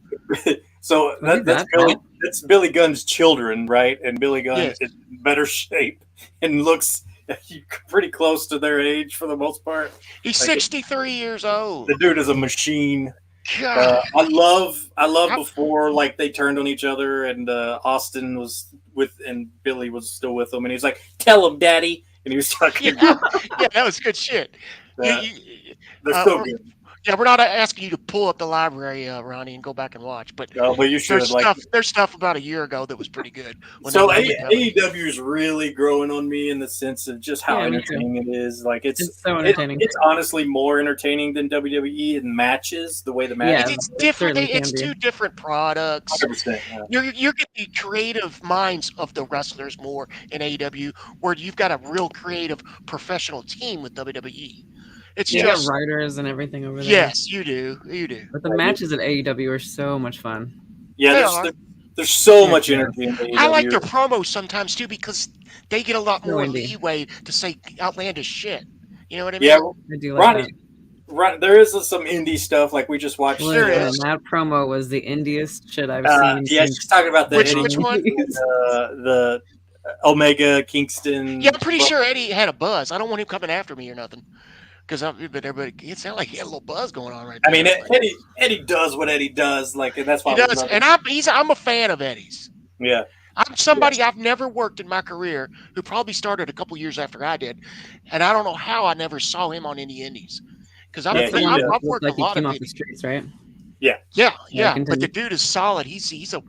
So that's Billy Gunn's children, right? And Billy Gunn is in better shape and looks pretty close to their age for the most part. He's 63 years old. The dude is a machine. God. I love before like they turned on each other and Austin was with and Billy was still with them and he's like, "Tell him, Daddy," and he was talking. Yeah, that was good shit. They're so good. Yeah, we're not asking you to pull up the library, Ronnie, and go back and watch. But you should. There's stuff about a year ago that was pretty good. So AEW is really growing on me in the sense of just how entertaining it is. Like it's so entertaining. It's honestly more entertaining than WWE in matches. The way the matches. It's different. It's two different products. 100%, You're getting the creative minds of the wrestlers more in AEW, where you've got a real creative professional team with WWE. It's just got writers and everything over there. Yes, you do. But the matches at AEW are so much fun. Yeah, there's so much energy in AEW. I like their promos sometimes too because they get a lot more leeway to say outlandish shit. You know what I mean? Yeah, I do like that. There is some indie stuff like we just watched. That promo was the indiest shit I've seen. Yeah, she's talking about the which one? The Omega Kingston. Yeah, I'm pretty sure Eddie had a buzz. I don't want him coming after me or nothing. Because everybody, it sounded like he had a little buzz going on right there. I mean, Eddie does what Eddie does, like, and that's why he does. And I'm a fan of Eddie's. Yeah, I'm somebody I've never worked in my career who probably started a couple years after I did, and I don't know how I never saw him on any indies. Because I've worked a lot of off the streets, right? Yeah. But the dude is solid. He's a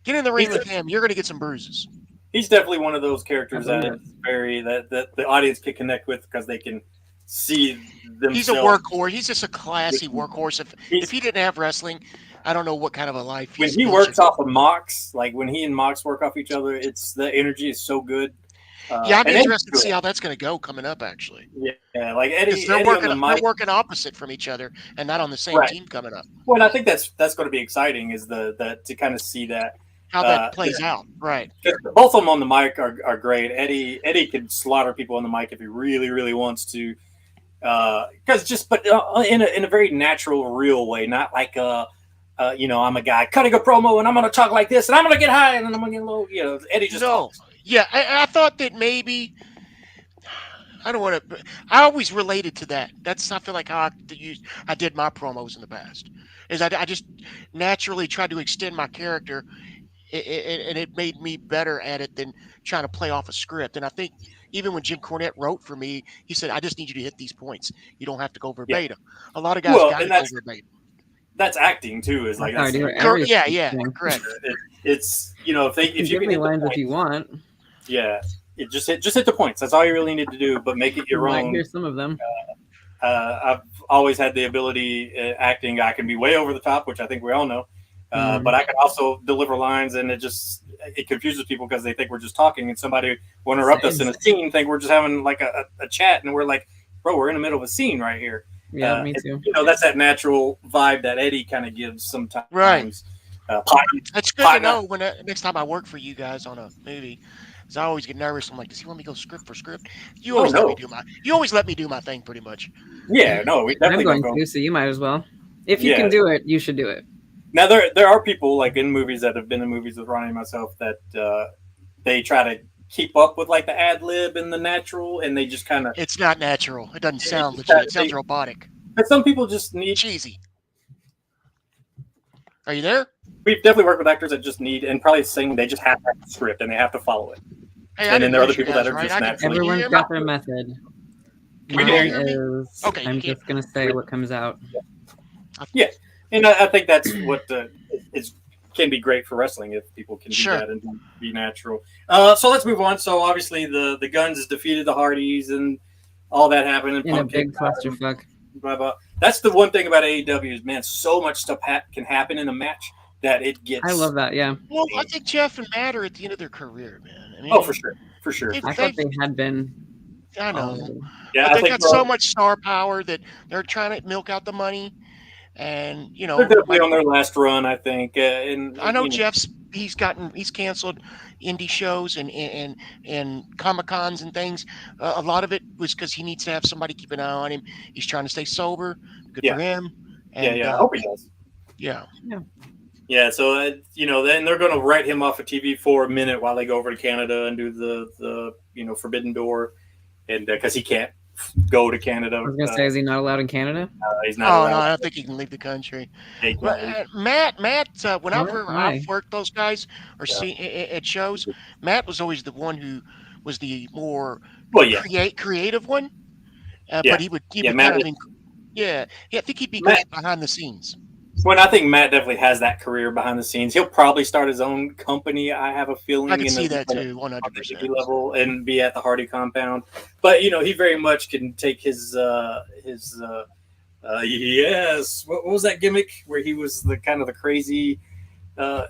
get in the ring with him. You're gonna get some bruises. He's definitely one of those characters that the audience can connect with because they can see themselves. He's a workhorse. He's just a classy workhorse. If he didn't have wrestling, I don't know what kind of a life. When he works off of Mox, like when he and Mox work off each other, the energy is so good. I'm interested to see how that's going to go coming up. Actually, yeah, like Eddie. They're working opposite from each other and not on the same team coming up. Well, and I think that's going to be exciting. Is to kind of see that. How that plays out, right? Both of them on the mic are great. Eddie could slaughter people on the mic if he really, really wants to. But in a very natural, real way, not like I'm a guy cutting a promo and I'm going to talk like this and I'm going to get high and then I'm going to get low. Eddie just talks. Yeah, I thought that maybe I don't want to. I always related to that. I feel like how I did my promos in the past. Is I just naturally tried to extend my character, and it made me better at it than trying to play off a script. And I think. Even when Jim Cornette wrote for me, he said, "I just need you to hit these points. You don't have to go verbatim." A lot of guys got to go verbatim. That's acting too. Is like correct. It's if you give me lines if you want. Yeah, just hit the points. That's all you really need to do. But make it your own. I hear some of them. I've always had the ability acting. I can be way over the top, which I think we all know. But I can also deliver lines, and it confuses people because they think we're just talking, and somebody will interrupt us in a scene, think we're just having like a chat, and we're like, bro, we're in the middle of a scene right here. Yeah, me too. That's that natural vibe that Eddie kind of gives sometimes. Right. That's good to know when next time I work for you guys on a movie. Because I always get nervous. I'm like, does he want me to go script for script? You always let me do my thing pretty much. Yeah, no, we definitely I'm going to, so you might as well. If you can do it, you should do it. Now there are people like in movies that have been in movies with Ronnie and myself that they try to keep up with like the ad lib and the natural, and they just kind of. It's not natural. It doesn't sound legit. It sounds robotic. But some people just need cheesy. Are you there? We've definitely worked with actors that just need, and probably saying they just have to have a script and they have to follow it. Hey, and then there are other people that are just naturally. Everyone's got their method. Can you hear me? Okay, I'm just gonna say what comes out. Yeah, and I think that's what can be great for wrestling if people can do that and be natural. So let's move on. So obviously the Guns defeated the Hardys and all that happened. And in a big clusterfuck. Blah, blah. That's the one thing about AEW is, man, so much stuff can happen in a match that it gets. I love that. Yeah. Well, I think Jeff and Matt are at the end of their career, man. I mean, oh, for sure. I thought they had been. I know. Yeah, but they got so much star power that they're trying to milk out the money, and they're definitely on their last run, I think. And I know Jeff's he's canceled indie shows and Comic-Cons and things. A lot of it was because he needs to have somebody keep an eye on him. He's trying to stay sober. Good for him. And, I hope he does. Yeah. So then they're going to write him off of TV for a minute while they go over to Canada and do the Forbidden Door, and because he can't go to Canada. I was going to say, is he not allowed in Canada? He's not allowed. No, I don't think he can leave the country. Matt, whenever I've worked those guys or seen at shows, Matt was always the one who was the more creative one. But he would I think he'd be good behind the scenes. When I think Matt definitely has that career behind the scenes. He'll probably start his own company. I have a feeling. I can see that too, 100% level, and be at the Hardy compound. But he very much can take his what was that gimmick where he was the kind of the crazy I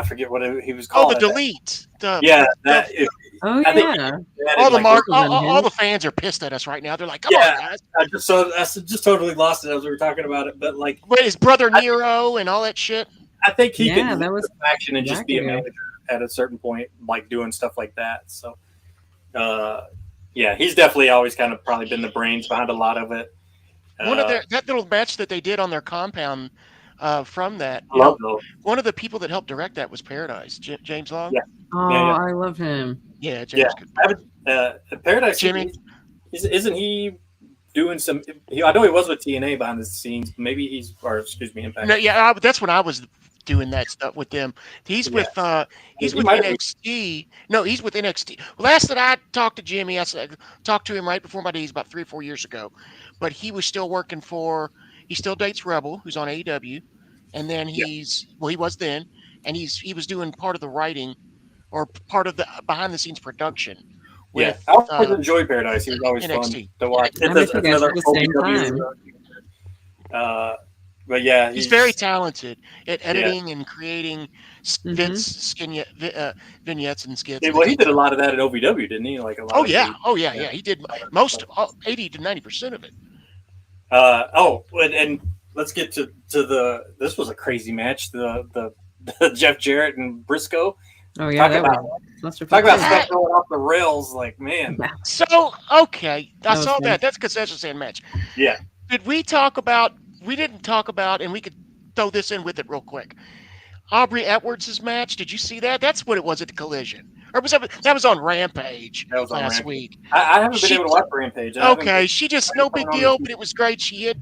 forget what he was called. Oh, the Delete. All the fans are pissed at us right now. They're like, "Come on, guys!" I just totally lost it as we were talking about it. But his brother Nero and all that shit. I think he could leave action and just be a manager at a certain point, like doing stuff like that. So, he's definitely always kind of probably been the brains behind a lot of it. That little match that they did on their compound. From that, one of the people that helped direct that was Paradise, James Long. I love him. Yeah, James. Paradise. Jimmy, isn't he doing some? I know he was with TNA behind the scenes. Maybe Impact. No, that's when I was doing that stuff with them. He's with NXT. No, he's with NXT. Last that I talked to Jimmy, I talked to him right before my days, about 3 or 4 years ago. But he was still working for. He still dates Rebel, who's on AEW, and then he was then, and he was doing part of the writing, or part of the behind the scenes production. I always enjoyed Paradise. He was always NXT. fun to watch. But he's very talented at editing and creating vignettes and skits. Yeah, well, he did a lot of that at OVW, didn't he? He did most 80 to 90% of it. And let's get to this was a crazy match. The Jeff Jarrett and Briscoe. Oh yeah, talk about stuff going off the rails, like, man. So I saw that. That's a concession stand match. Yeah. We didn't talk about, and we could throw this in with it real quick. Aubrey Edwards' match. Did you see that? That's what it was at the Collision. Or that was on Rampage last week. I haven't been able to watch Rampage. She just no big deal, but it was great. She hit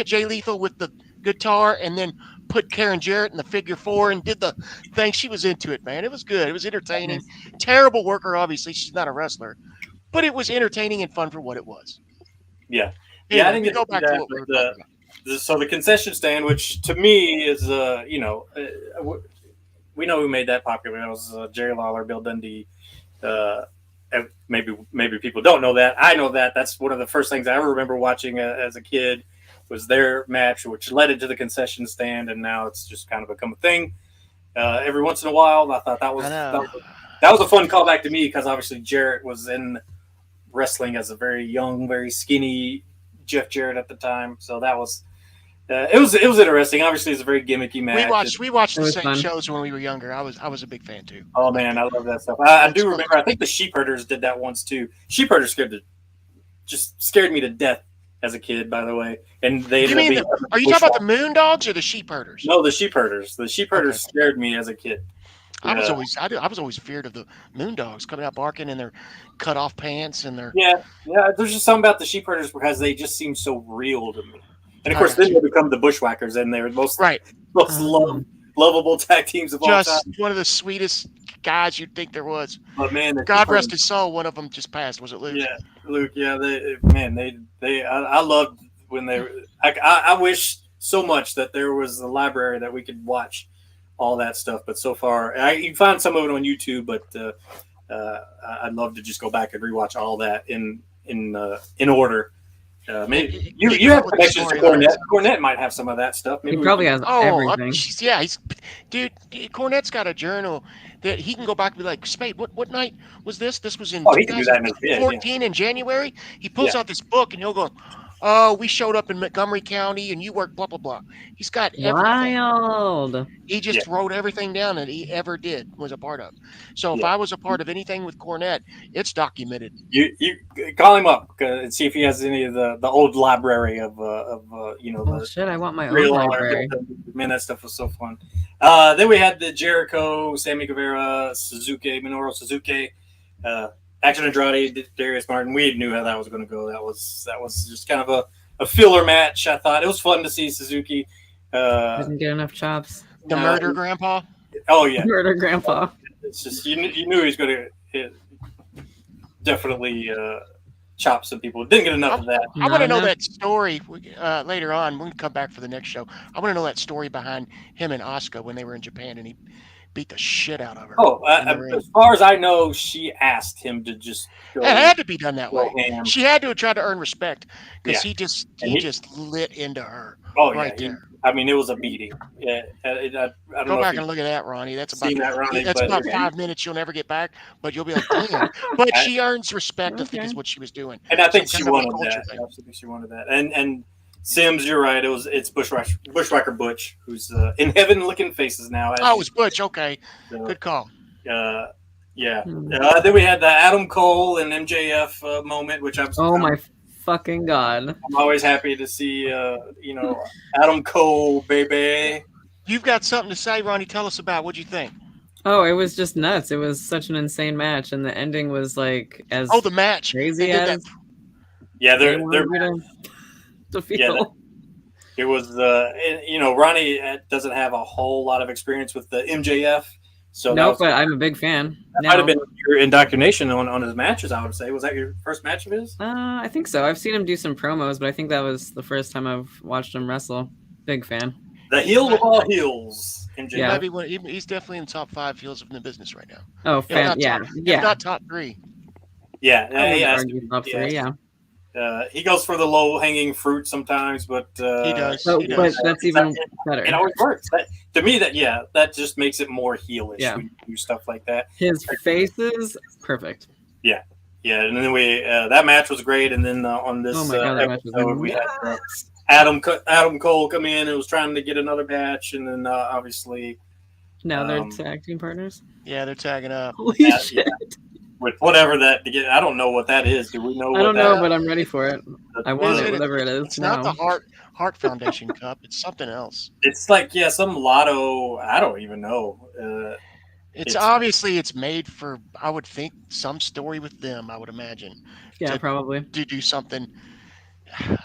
Jay Lethal with the guitar and then put Karen Jarrett in the figure 4 and did the thing. She was into it, man. It was good. It was entertaining. Terrible worker, obviously. She's not a wrestler, but it was entertaining and fun for what it was. Yeah. Anyway, I didn't go back to what we were talking about. So the concession stand, which to me is, we know who made that popular. It was Jerry Lawler, Bill Dundee. Maybe people don't know that. I know that. That's one of the first things I ever remember watching as a kid was their match, which led into the concession stand, and now it's just kind of become a thing. Every once in a while, I thought that was a fun callback to me because obviously Jarrett was in wrestling as a very young, very skinny Jeff Jarrett at the time. So that was. It was interesting. Obviously, it's a very gimmicky match. We watched the same shows when we were younger. I was a big fan too. Oh man, I love that stuff. I do remember. I think the Sheepherders did that once too. Sheepherders scared me to death as a kid. By the way, and they. Are you talking about the Moondogs or the Sheepherders? No, the Sheepherders. The Sheepherders scared me as a kid. I was always feared of the Moondogs coming out barking in their cut off pants and their. Yeah. There's just something about the Sheepherders because they just seem so real to me. And of course, then they become the Bushwhackers, and they're most lovable tag teams of all time. Just one of the sweetest guys you'd think there was. But man, God rest his soul. One of them just passed. Was it Luke? Yeah, Luke. Yeah, I loved when they. I wish so much that there was a library that we could watch all that stuff. But so far, you can find some of it on YouTube. But I'd love to just go back and rewatch all that in order. Maybe you have connections to Cornette. Cornette might have some of that stuff. Maybe he probably has everything. Dude, Cornette's got a journal that he can go back and be like, Spade, what night was this? This was in he can do that in his bed, 2014 in January. He pulls out this book and he'll go, oh, we showed up in Montgomery County and you worked blah, blah, blah. He's got everything. Wild. He just wrote everything down that he ever did, was a part of. So if I was a part of anything with Cornette, it's documented. You call him up and see if he has any of the old library of shit, I want my own library. Man, that stuff was so fun. Then we had the Jericho, Sammy Guevara, Minoru Suzuki, Action Andrade, Darius Martin. We knew how that was going to go. That was just kind of a filler match. I thought it was fun to see Suzuki. Doesn't get enough chops. The murder grandpa. Oh yeah, murder grandpa. It's just you knew he was going to definitely chop some people. Didn't get enough of that. I want to know that story later on. We're going to come back for the next show. I want to know that story behind him and Asuka when they were in Japan and he beat the shit out of her. Oh, as far as I know, she asked him to just go. It had to be done that way. Ham. She had to try to earn respect because he just lit into her. Oh, right there. It was a beating. Yeah, I don't Go know back and look at that, Ronnie. That's Ronnie, about 5 minutes you'll never get back, but you'll be like, damn. But she earns respect, I think, is what she was doing. And I think she wanted that. I think she wanted that. And Sims, you're right. It's Bushwhacker Butch, who's in heaven licking faces now. Oh, it was Butch. Okay, good call. Yeah. Then we had the Adam Cole and MJF moment, which I'm. Oh my fucking god! I'm always happy to see Adam Cole, baby. You've got something to say, Ronnie. Tell us about what you think. Oh, it was just nuts. It was such an insane match, and the ending was like the match crazy as. Yeah, they're to feel. Yeah, it was Ronnie doesn't have a whole lot of experience with the MJF, so but I'm a big fan. That might have been your indoctrination on his matches. I would say, was that your first match of his? I think so. I've seen him do some promos, but I think that was the first time I've watched him wrestle. Big fan. The heel of all heels. MJF. Yeah, he's definitely in the top 5 heels in the business right now. Oh, fan, yeah. If not top 3. Yeah, top 3. Yeah. He goes for the low-hanging fruit sometimes, but he does. But that's even better. It always works. To me, that just makes it more heelish. Yeah. When you do stuff like that. His face is perfect. Yeah, and then that match was great. And then on this episode, we had Adam Cole come in and was trying to get another match, and then obviously now they're tag team partners. Yeah, they're tagging up. Holy shit. With whatever I don't know what that is. Do we know? I don't know, but I'm ready for it. I want it, whatever it is. It's not the Heart Foundation Cup. It's something else. It's like some lotto. I don't even know. It's obviously it's made for. I would think some story with them. I would imagine. Yeah, probably to do something.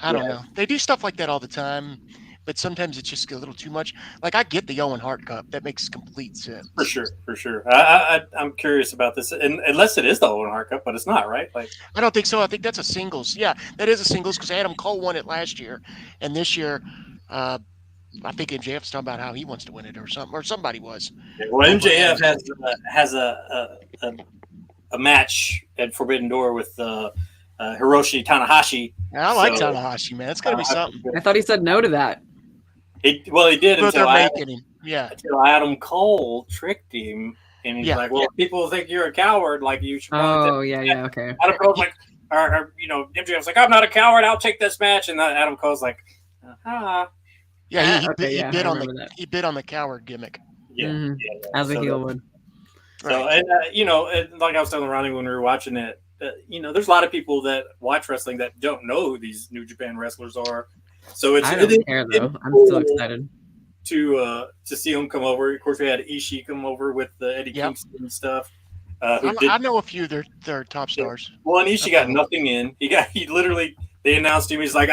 I don't know. They do stuff like that all the time. But sometimes it's just a little too much. Like, I get the Owen Hart Cup. That makes complete sense. For sure. I'm curious about this. And unless it is the Owen Hart Cup, but it's not, right? Like, I don't think so. I think that's a singles. Yeah, that is a singles because Adam Cole won it last year. And this year, I think MJF's talking about how he wants to win it or something. Or somebody was. Yeah, well, MJF has a match at Forbidden Door with Hiroshi Tanahashi. I like Tanahashi, man. It's got to be something. I thought he said no to that. He did until Adam Cole tricked him, and he's like, "Well, people think you're a coward. Like you should." Okay. Adam Cole's like, MJF's like, "I'm not a coward. I'll take this match," and Adam Cole's like, Yeah, he bid on the coward gimmick. Yeah, as a heel would. So, and like I was telling Ronnie when we were watching it, there's a lot of people that watch wrestling that don't know who these New Japan wrestlers are. So I don't care though. I'm still excited to see him come over. Of course, we had Ishii come over with the Eddie Kingston and stuff. I know a few of their top stars. Well, and Ishii got nothing in. They announced him. He's like,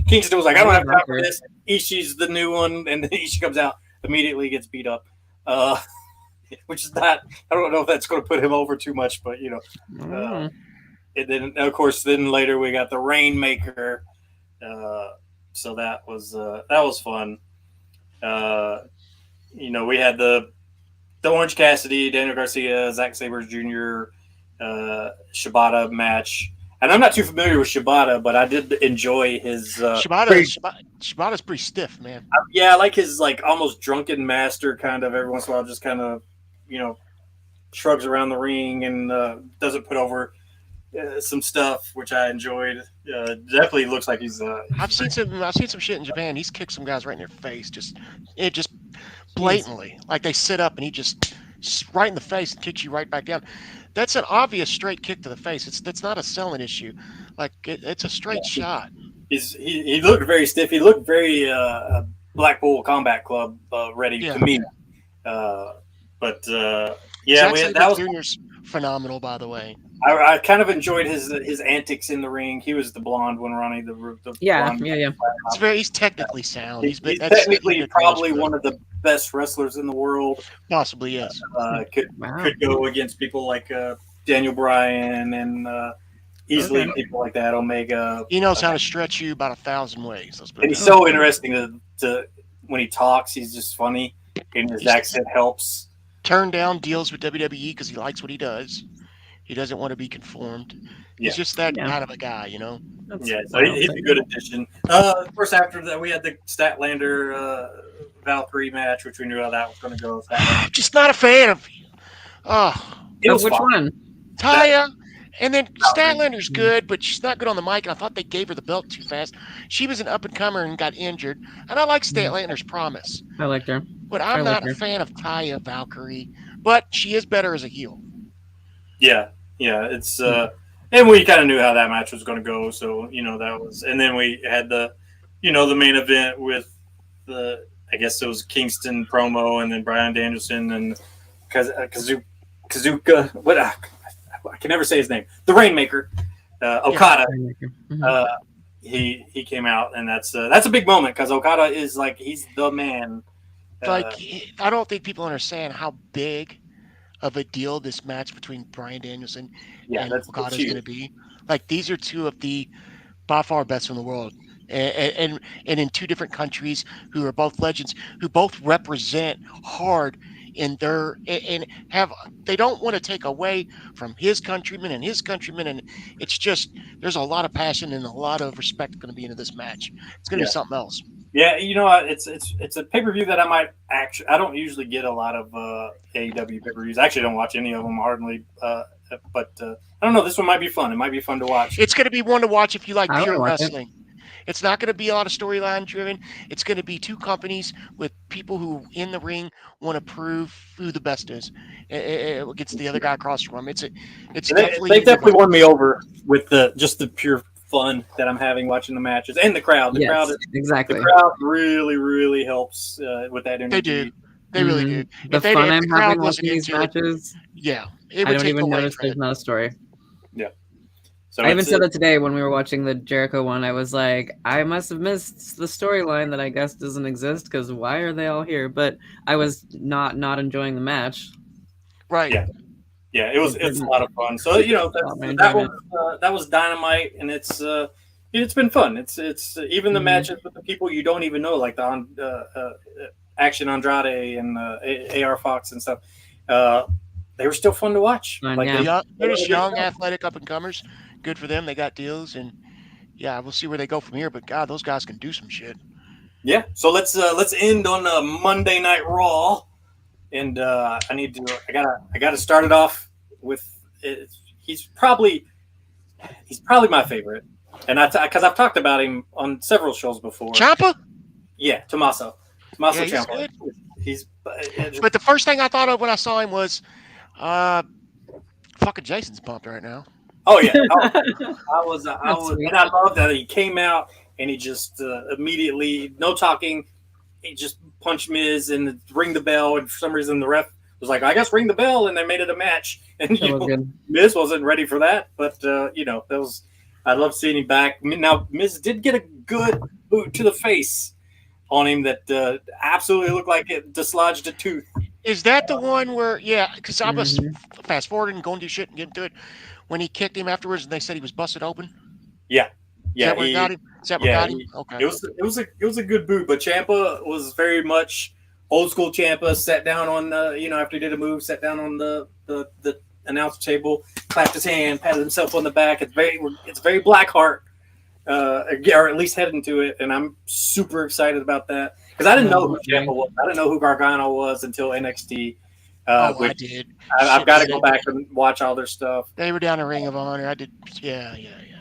Kingston was like, I don't have time for this. Ishii's the new one, and then Ishii comes out immediately, gets beat up. which is not. I don't know if that's going to put him over too much, but and then of course, then later we got the Rainmaker. So that was fun. We had the Orange Cassidy, Daniel Garcia, Zack Sabre Jr., Shibata match. And I'm not too familiar with Shibata, but I did enjoy his. Shibata's pretty stiff, man. Yeah, I like his almost drunken master kind of. Every once in a while, just kind of, shrugs around the ring and doesn't put over some stuff, which I enjoyed. Definitely looks like he's. I've seen some shit in Japan. He's kicked some guys right in their face, just blatantly. Like they sit up and he just right in the face and kicks you right back down. That's an obvious straight kick to the face. That's not a selling issue. Like it's a straight shot. He looked very stiff. He looked very Blackpool Combat Club ready to me. That was Junior's phenomenal, by the way. I kind of enjoyed his antics in the ring. He was the blonde one, Ronnie. He's technically sound. He's technically probably one of the best wrestlers in the world. Possibly, yes. Could go against people like Daniel Bryan and easily people like that, Omega. He knows how to stretch you about 1,000 ways. And he's so interesting to when he talks. He's just funny, and his accent helps. Turn down deals with WWE because he likes what he does. He doesn't want to be conformed. He's just that kind of a guy, so he's a good addition. Of course, after that, we had the Statlander Valkyrie match, which we knew how that was going to go. Just not a fan of. Which one? Taya. And then Statlander's good, but she's not good on the mic. And I thought they gave her the belt too fast. She was an up-and-comer and got injured. And I like Statlander's promise. I liked her. But I'm not a fan of Taya Valkyrie. But she is better as a heel. Yeah, it's and we kind of knew how that match was going to go, so that was, and then we had the main event with I guess it was Kingston promo, and then Bryan Danielson and Kazuka. What I can never say his name. The Rainmaker, Okada. He came out, and that's a big moment because Okada is he's the man. I don't think people understand how big of a deal this match between Bryan Danielson and Okada is going to be. These are two of the by far best in the world, and in two different countries who are both legends, who both represent hard in their and have. They don't want to take away from his countrymen, and it's just there's a lot of passion and a lot of respect going to be into this match. It's going to be something else. Yeah, it's a pay-per-view that I might actually. I don't usually get a lot of AEW pay-per-views. I actually don't watch any of them hardly. But I don't know. This one might be fun. It might be fun to watch. It's going to be one to watch if you like pure wrestling. It's not going to be a lot of storyline driven. It's going to be two companies with people who in the ring want to prove who the best is. It gets the other guy across from them. They definitely won me over with just the pure fun that I'm having watching the matches and the crowd. The crowd really, really helps with that energy. They do. They really do. The fun I'm having watching these matches. Yeah, I don't even notice there's not a story. Yeah. So I even said that today when we were watching the Jericho one. I was like, I must have missed the storyline that I guess doesn't exist because why are they all here? But I was not enjoying the match. Right. Yeah, it's a lot of fun. So that was Dynamite, and it's been fun. It's even the matches with the people you don't even know, like the Action Andrade and AR Fox and stuff. They were still fun to watch. They're just young, athletic up and comers. Good for them. They got deals, and we'll see where they go from here. But God, those guys can do some shit. Yeah. So let's end on Monday Night Raw. And I gotta start it off with he's probably my favorite, and because I've talked about him on several shows before. Ciampa? Yeah, Tommaso Ciampa. He's but the first thing I thought of when I saw him was, fucking Jason's pumped right now. Oh yeah, I was, and I love that he came out and he just immediately no talking. He just punched Miz and ring the bell, and for some reason the ref was like, "I guess ring the bell," and they made it a match. And Miz wasn't ready for that, but that was. I love seeing him back. Now Miz did get a good boot to the face on him that absolutely looked like it dislodged a tooth. Is that the one where? Yeah, because I was Mhm. fast forwarding and going to do shit and getting to it when he kicked him afterwards, and they said he was busted open. Yeah, Is yeah, that what got him? Is that what yeah. got him? Okay. It was a good boot, but Champa was very much old school. Champa sat down on after he did a move, sat down on the announcer table, clapped his hand, patted himself on the back. It's very Blackheart, or at least heading to it, and I'm super excited about that because I didn't know who Okay. Champa was. I didn't know who Gargano was until NXT. Oh, I Which did. I've Shit, got to yeah, go back and watch all their stuff they were down in Ring of Honor. I did. Yeah.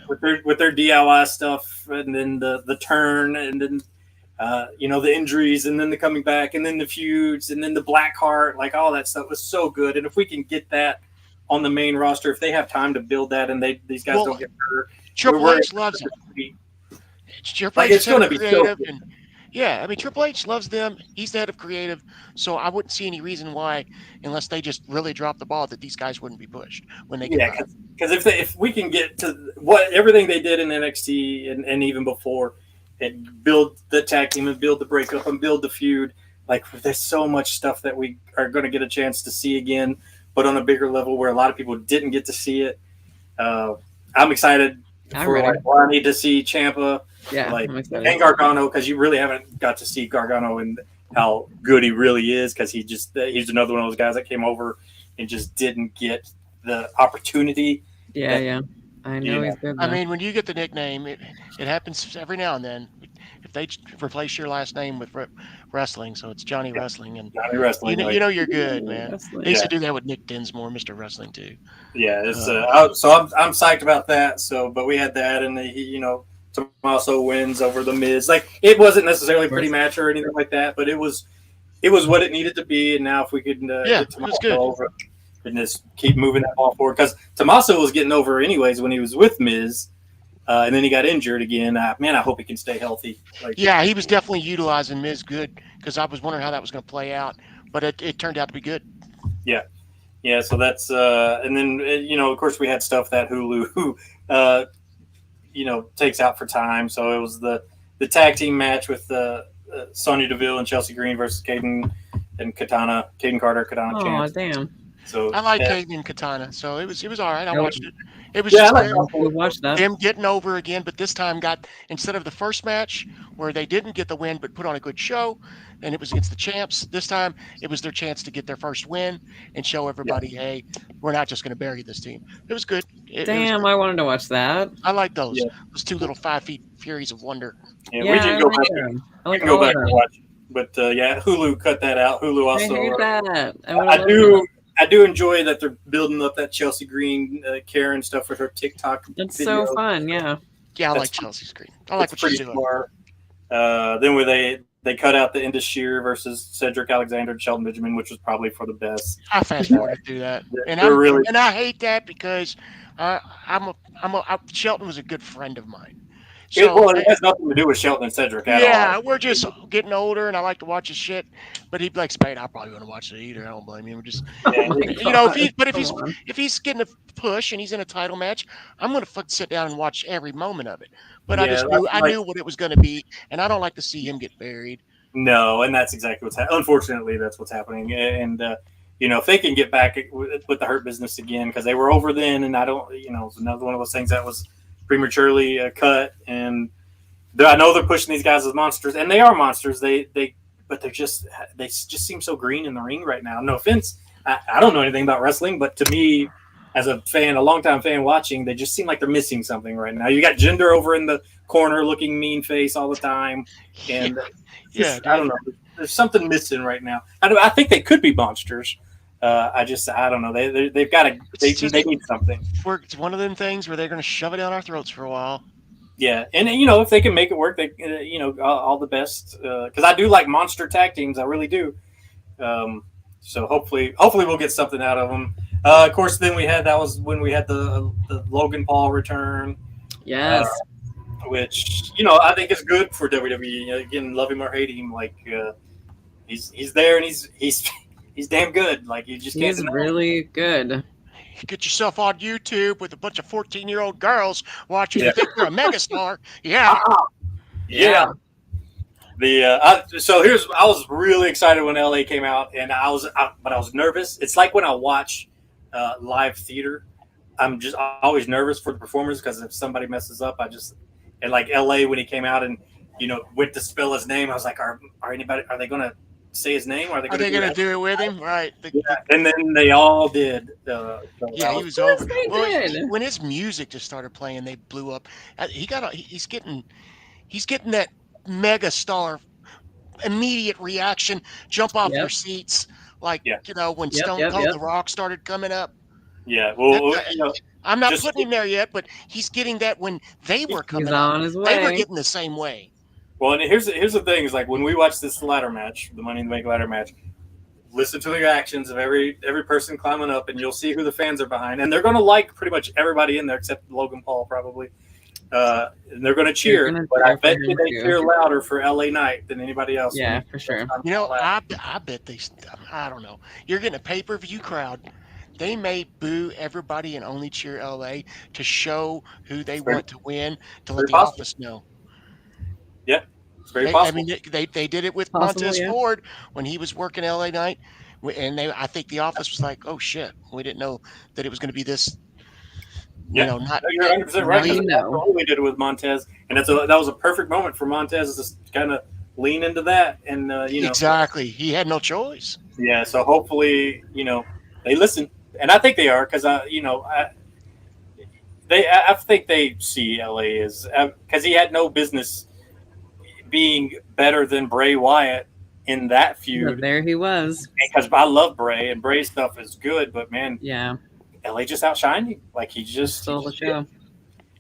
with their DIY stuff, and then the turn, and then the injuries, and then the coming back, and then the feuds, and then the black heart, like all that stuff was so good. And if we can get that on the main roster, if they have time to build that, and these guys Well, don't get hurt, Triple we're H loves it. Triple like H it's is head going to of be so creative, good. and yeah, I mean Triple H loves them. He's the head of creative, so I wouldn't see any reason why, unless they just really drop the ball, that these guys wouldn't be pushed when they get Yeah, back. because if we can get to what everything they did in NXT and even before, and build the tag team and build the breakup and build the feud, like there's so much stuff that we are going to get a chance to see again, but on a bigger level where a lot of people didn't get to see it. I'm excited I'm for ready. Ronnie to see Champa, Yeah, like I'm excited. and Gargano, because you really haven't got to see Gargano and how good he really is, because he's another one of those guys that came over and just didn't get the opportunity. Yeah, yeah. I know Yeah. he's good I though. mean, when you get the nickname, it happens every now and then. If they replace your last name with wrestling, so it's Johnny Wrestling, and Johnny Wrestling, you know you're good, man. Wrestling. They used Yeah. to do that with Nick Dinsmore, Mr. Wrestling too. Yeah, it's Uh, so I'm psyched about that. So, but we had that, and Tommaso wins over the Miz. Like it wasn't necessarily a pretty match or anything like that, but it was what it needed to be. And now if we could Yeah, get it was Tommaso good. over and just keep moving that ball forward, because Tommaso was getting over anyways when he was with Miz, and then he got injured again. Man, I hope he can stay healthy. Like Yeah, he was definitely utilizing Miz good because I was wondering how that was going to play out, but it turned out to be good. yeah. So that's and then of course we had stuff that Hulu takes out for time. So it was the tag team match with Sonya Deville and Chelsea Green versus Caden and Caden Carter, Katana Oh champs. damn! So I like Caden and Katana, so it was all right. I watched it. It was Yeah, I just like them, We watched that. them getting over again, but this time got instead of the first match where they didn't get the win but put on a good show, and it was against the champs. This time it was their chance to get their first win and show everybody, hey, we're not just going to bury this team. It was good. It was Damn, good. I wanted to watch that. I like those Yeah. those two little 5 feet furies of wonder. Yeah, Yeah, we I can go like back. them. I We like can go all of back and them. watch. But Hulu cut that out. Hulu I also. hate that. I do enjoy that they're building up that Chelsea Green Karen stuff with her TikTok. It's video. so fun. Yeah. Yeah, I That's- like Chelsea's Green. I like It's what she's pretty doing. smart. Then where they cut out the Indus Shear versus Cedric Alexander and Shelton Benjamin, which was probably for the best. I fast forwarded through that, and They're really- and I hate that because Shelton was a good friend of mine. So it has nothing to do with Shelton and Cedric at yeah, all. we're just getting older, and I like to watch his shit. But he'd be like, Spade, I probably want to watch it either. I don't blame him. We're just Yeah, if he's getting a push and he's in a title match, I'm gonna fucking sit down and watch every moment of it. But I Yeah, just that's I like- knew what it was gonna be, and I don't like to see him get buried. No, and that's exactly what's happening. Unfortunately, that's what's happening. And if they can get back with the Hurt Business again, because they were over then, and I don't, it's another one of those things that was prematurely cut. And I know they're pushing these guys as monsters, and they are monsters. But they just seem so green in the ring right now. No offense, I don't know anything about wrestling, but to me, as a fan, a longtime fan watching, they just seem like they're missing something right now. You got Jinder over in the corner looking mean face all the time, and Yeah, I don't know. There's something missing right now. I think they could be monsters. I don't know. They've got to. They need something. It's one of them things where they're gonna shove it down our throats for a while. Yeah, and if they can make it work, they all the best. Because I do like monster tag teams. I really do. So hopefully we'll get something out of them. Of course, then that was when we had the Logan Paul return. Yes. Which I think is good for WWE. Again, love him or hate him, like he's there and he's damn good. Like you just can't. He's deny it. really good. Get yourself on YouTube with a bunch of 14-year-old girls watching Yeah. you think you're a megastar. Yeah. Yeah. So I was really excited when LA came out, and but I was nervous. It's like when I watch live theater, I'm always nervous for the performers because if somebody messes up, and like LA when he came out and went to spell his name, I was like, are they gonna say his name? Are they gonna do it with him? Right. And then they all did. Yeah, he was over. They did. When his music just started playing, they blew up. He's getting that mega star immediate reaction, jump off your seats, like when Stone Cold The Rock started coming up. Yeah, well, I'm not putting him there yet, but he's getting that when they were coming up. On his way. They were getting the same way. Well, and here's the thing: is like when we watch this ladder match, the Money in the Bank ladder match. Listen to the actions of every person climbing up, and you'll see who the fans are behind, and they're going to like pretty much everybody in there except Logan Paul probably. And they're going to cheer, but I bet you they cheer louder for LA Knight than anybody else. Yeah, for sure. I bet I don't know. You're getting a pay-per-view crowd. They may boo everybody and only cheer LA to show who they want to win, to let the office know. Yeah, it's very possible. I mean, they did it with Montez Ford when he was working LA Knight, and I think the office was like, "Oh shit, we didn't know that it was going to be this." You're 100% right. We did it with Montez, and that was a perfect moment for Montez to kind of lean into that, and exactly, he had no choice. Yeah, so hopefully, they listen, and I think they are because I think they see LA as because he had no business being better than Bray Wyatt in that feud. But there he was. Because I love Bray, and Bray's stuff is good, but man, yeah. LA just outshined him. Like he just stole the show.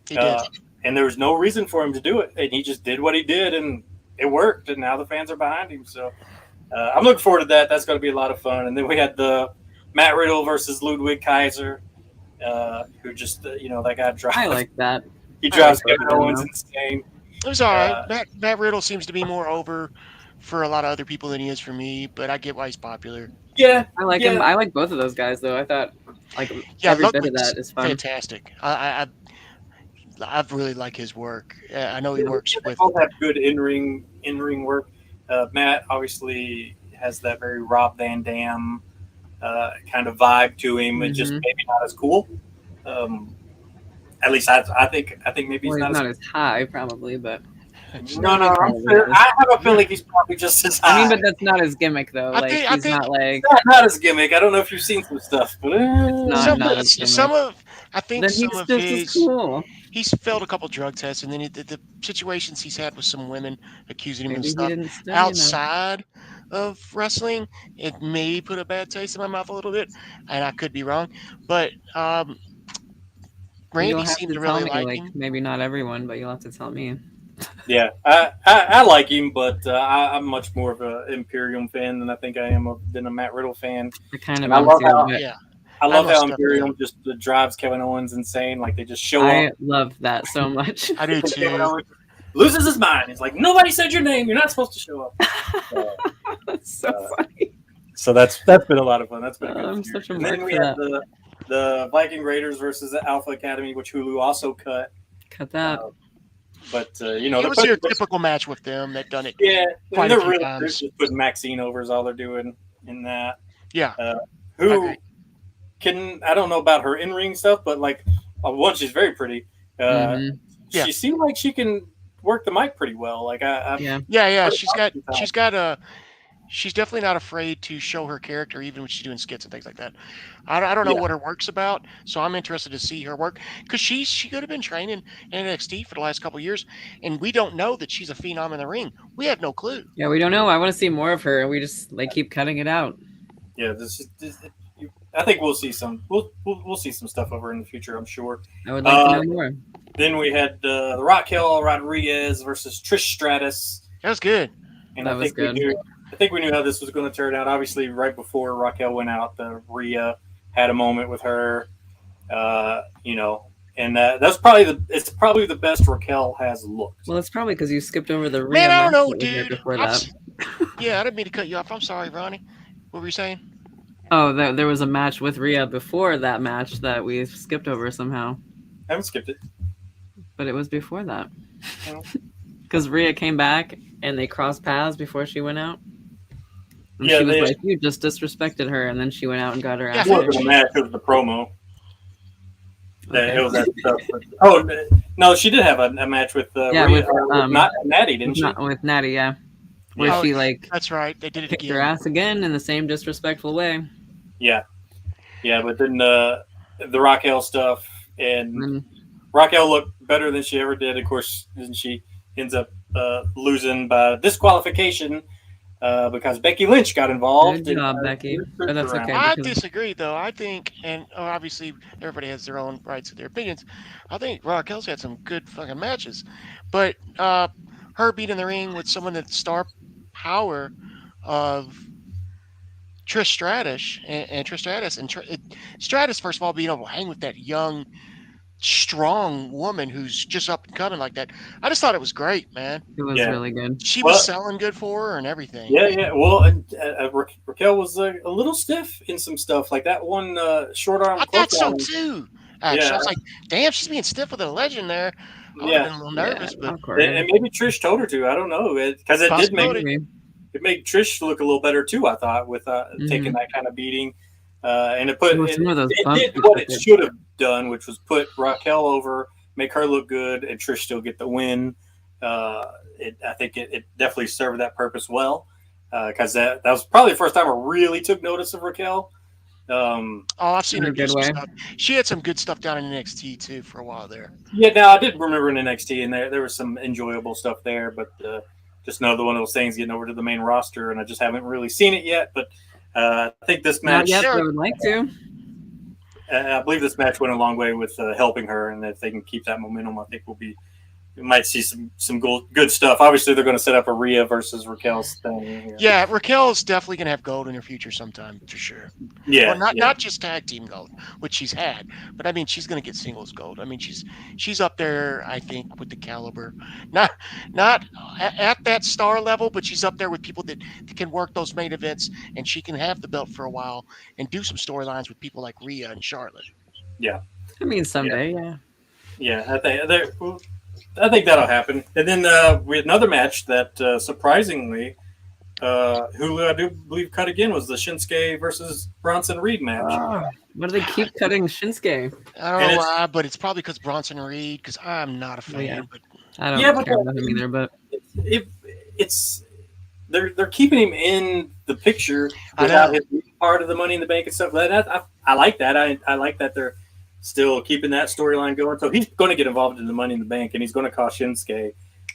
He did. And there was no reason for him to do it. And he just did what he did, and it worked. And now the fans are behind him. So I'm looking forward to that. That's going to be a lot of fun. And then we had the Matt Riddle versus Ludwig Kaiser, who just, that guy drives. I like that. He drives Kevin Owens insane. It was all right. Matt Riddle seems to be more over for a lot of other people than he is for me, but I get why he's popular. Yeah. I like him. I like both of those guys, though. I thought every bit of that is fun. Fantastic. I really like his work. I know he works with. They both have good in-ring work. Matt obviously has that very Rob Van Dam kind of vibe to him, and just maybe not as cool. At least I think maybe he's not as high, probably, but. No. I have a feeling he's probably just as high. I mean, but that's not his gimmick, though. He's not like not his gimmick. I don't know if you've seen some stuff, but some of his. Cool. He's failed a couple drug tests, and then the situations he's had with some women accusing him of stuff outside of wrestling, it may put a bad taste in my mouth a little bit, and I could be wrong, but Randy seemed to really like him. Maybe not everyone, but you'll have to tell me. Yeah, I like him, but I'm much more of an Imperium fan than I think I am than a Matt Riddle fan. I love how Imperium just drives Kevin Owens insane. Like they just show up. I love that so much. I do too. Loses his mind. He's like, nobody said your name. You're not supposed to show up. That's so funny. So that's been a lot of fun. That's been a good I'm such a and then we had the Viking Raiders versus the Alpha Academy, which Hulu also cut. Cut that. But it was your typical match with them. They've done it. Yeah, quite a few times. They're just putting Maxine over is all they're doing in that. Yeah. Who can I don't know about her in-ring stuff, but like one, she's very pretty. She seemed like she can work the mic pretty well. Like she's definitely not afraid to show her character, even when she's doing skits and things like that. I don't know what her work's about, so I'm interested to see her work because she could have been training in NXT for the last couple of years, and we don't know that she's a phenom in the ring. We have no clue. Yeah, we don't know. I want to see more of her. We just keep cutting it out. Yeah, I think we'll see some. We'll see some stuff over in the future. I'm sure. I would like to know more. Then we had the Raquel Rodriguez versus Trish Stratus. That was good. And I think we knew how this was going to turn out. Obviously, right before Raquel went out, Rhea had a moment with her, and that's probably the best Raquel has looked. Well, it's probably because you skipped over the Rhea. Man, I don't know, dude. Before that. Yeah, I didn't mean to cut you off. I'm sorry, Ronnie. What were you saying? Oh, there was a match with Rhea before that match that we skipped over somehow. I haven't skipped it. But it was before that. Because Rhea came back and they crossed paths before she went out. And Yeah, she was they- like, "You just disrespected her," and then she went out and got her Yeah, ass. It wasn't kicked. a match, it was the promo. Okay. It was that stuff. Oh no, she did have a match with Yeah, Rhea, with, not Natty, didn't she? With Natty, yeah, where Yeah. she like That's right. They did it kicked her again. ass again in the same disrespectful way. Yeah, but then the Raquel stuff, and And Raquel looked better than she ever did. Of course, and she ends up losing by disqualification because Becky Lynch got involved. Good job, Becky. But that's okay. I because- disagree, though. I think, and obviously everybody has their own rights to their opinions. I think Raquel's had some good fucking matches, but her being in the ring with someone that's star power of Trish Stratus and Trish Stratus and Stratus, first of all, being able to hang with that young, strong woman who's just up and coming like that. I just thought it was great, man. It was Yeah. really good. She Well- was selling good for her and everything. Yeah. Well, Raquel was a little stiff in some stuff, like that one short arm. I thought so clothesline. too. Actually, Yeah. I was like, "Damn, she's being stiff with a legend there." I would have been a little nervous, Yeah, but of course. And maybe Trish told her to. I don't know, because it did make Possibility. it made Trish look a little better too. I thought with taking that kind of beating, and it put There were it, some of those it bumps did that what it did. should have done, which was put Raquel over, make her look good, and Trish still get the win. I think it definitely served that purpose well, because that was probably the first time I really took notice of Raquel. I've seen In a her do good some way. stuff. She had some good stuff down in NXT too for a while there. Yeah, now I did remember in NXT, and there was some enjoyable stuff there, but just another one of those things getting over to the main roster, and I just haven't really seen it yet. But I think this Not match, yet, but I would like to. I believe this match went a long way with helping her, and if they can keep that momentum, I think we might see some good stuff. Obviously, they're going to set up a Rhea versus Raquel's thing. Yeah, Raquel's definitely gonna have gold in her future sometime for sure. Yeah, Well, not just tag team gold, which she's had, but I mean she's gonna get singles gold. I mean she's up there, I think, with the caliber. Not at that star level, but she's up there with people that can work those main events, and she can have the belt for a while and do some storylines with people like Rhea and Charlotte. I mean, someday, yeah. Yeah, I think that'll happen. And then we had another match that surprisingly, Hulu, I do believe, cut again, was the Shinsuke versus Bronson Reed match. Why do they keep cutting Shinsuke? I don't And know it's- why, but it's probably because Bronson Reed. Because I'm not a fan. Yeah. But I don't Yeah, but care about him either, but It's they're keeping him in the picture I without know. him being part of the Money in the Bank and stuff. I like that. I like that they're still keeping that storyline going. So he's going to get involved in the Money in the Bank, and he's going to cost Shinsuke.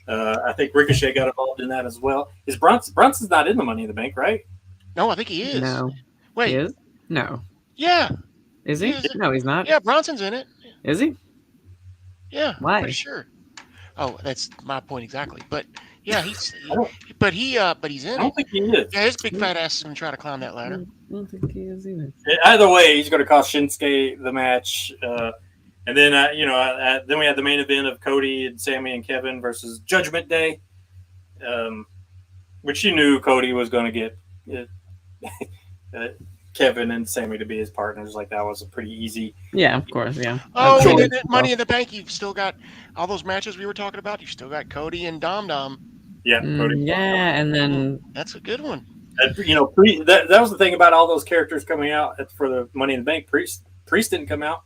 I think Ricochet got involved in that as well. Is Bronson's not in the Money in the Bank, right? no, I think he is. no. Wait, He is? No. yeah, Is he? He is. No, he's not. yeah, Bronson's in it. Is he? Yeah, Why? pretty sure. Oh, that's my point exactly. But yeah, he's I don't- but he's in I it. don't think he is. Yeah, his big fat ass is gonna try to climb that I ladder. don't think he is either. Either way, he's going to cost Shinsuke the match. And then, then we had the main event of Cody and Sammy and Kevin versus Judgment Day, which you knew Cody was going to get Kevin and Sammy to be his partners. Like, that was a pretty easy. Yeah, of course, yeah. Oh, sure. and then at Money in the Bank, you've still got all those matches we were talking about. You've still got Cody and Dom Dom. Yeah, Cody. Yeah, and then That's a good one. That was the thing about all those characters coming out for the Money in the Bank. Priest didn't come out,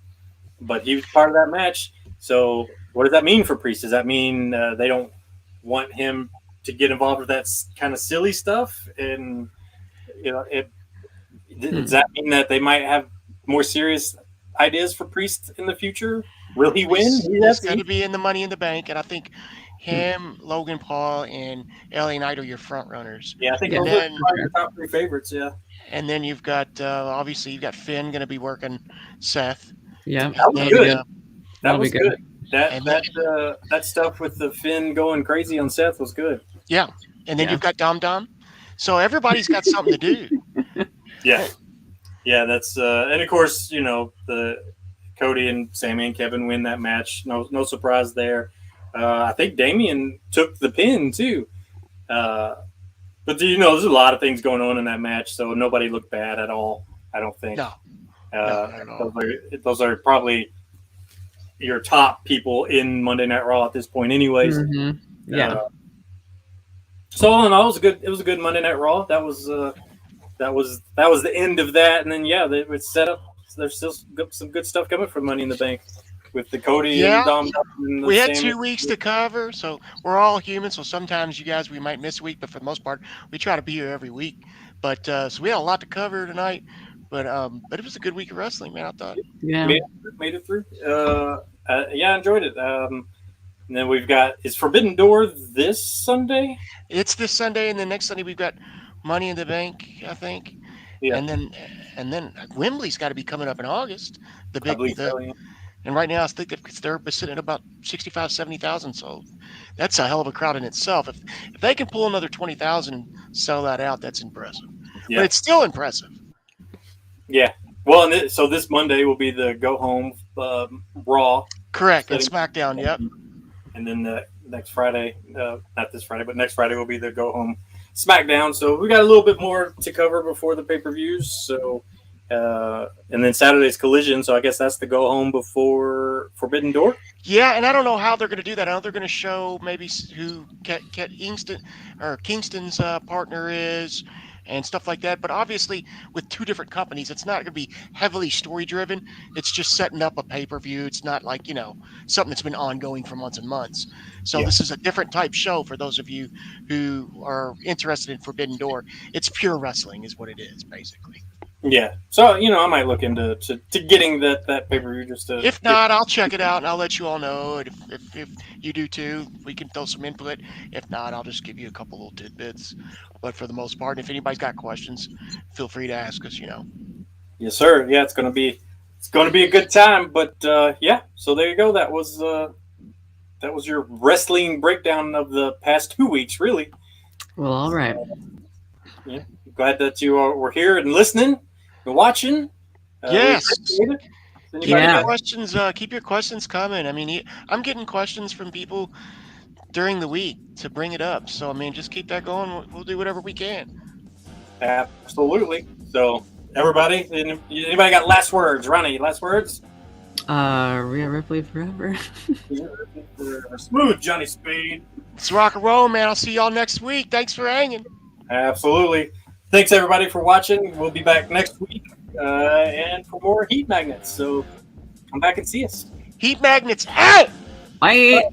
but he was part of that match. So what does that mean for Priest? Does that mean they don't want him to get involved with that kind of silly stuff? And does that mean that they might have more serious ideas for Priest in the future? Will he win? He's going to be in the Money in the Bank, and I think him, Logan Paul, and LA Knight are your front runners. Yeah, I think Yeah. those are probably your top three favorites. Yeah, And then you've got obviously you've got Finn going to be working Seth. yeah. that was And, good. uh, That That'll was be good. good. That And that stuff with the Finn going crazy on Seth was good. and then Yeah. you've got Dom Dom. So everybody's got something to do. Yeah, that's and of course the Cody and Sammy and Kevin win that match. No surprise there. I think Damian took the pin too. But there's a lot of things going on in that match, so nobody looked bad at all. I don't think. No. Not at all. Those are probably your top people in Monday Night Raw at this point, anyways. Mhm. Yeah. So all in all, it was a good. It was a good Monday Night Raw. That was the end of that, and then it's set up. There's still some good stuff coming from Money in the Bank with the Cody Yeah. and Dom. And the We had Sammy. 2 weeks to cover, so we're all human. So sometimes you guys, we might miss a week, but for the most part, we try to be here every week. But so we had a lot to cover tonight. But it was a good week of wrestling, man. I thought. Yeah. Made it through. Yeah, I enjoyed it. And then we've got is Forbidden Door this Sunday. It's this Sunday, and then next Sunday we've got Money in the Bank, I think. Yeah. And then Wembley's got to be coming up in August. The I big, believe so, yeah. and right now I think they're sitting at about 65, 70,000. So that's a hell of a crowd in itself. If they can pull another 20,000 and sell that out, that's impressive. Yeah. But it's still impressive. Yeah. Well, and so this Monday will be the go home Raw. Correct. And Setting- SmackDown, yep. And then next Friday, not this Friday, but next Friday will be the go home SmackDown. So we got a little bit more to cover before the pay-per-views. So, and then Saturday's Collision. So I guess that's the go home before Forbidden Door. Yeah, and I don't know how they're going to do that. I know they're going to show maybe who Kingston's partner is and stuff like that. But obviously, with two different companies, it's not going to be heavily story driven. It's just setting up a pay-per-view. It's not like, something that's been ongoing for months and months. So This is a different type show for those of you who are interested in Forbidden Door. It's pure wrestling is what it is, basically. Yeah. So, I might look into getting that pay-per-view just to. If not, I'll check it out and I'll let you all know. And if you do too, we can throw some input. If not, I'll just give you a couple little tidbits. But for the most part, if anybody's got questions, feel free to ask us, Yes, sir. Yeah, it's gonna be a good time. But yeah, so there you go. That was your wrestling breakdown of the past 2 weeks, really. Well, all right. Yeah, glad that you were here and listening and watching. Yes. Yeah. Keep your questions coming. I mean, I'm getting questions from people during the week to bring it up. So, I mean, just keep that going. We'll do whatever we can. Absolutely. So, everybody, anybody got last words? Ronnie, last words? Rhea Ripley forever. Smooth, Johnny Spade. It's rock and roll, man. I'll see y'all next week. Thanks for hanging. Absolutely. Thanks, everybody, for watching. We'll be back next week and for more Heat Magnets. So come back and see us. Heat Magnets out! Bye.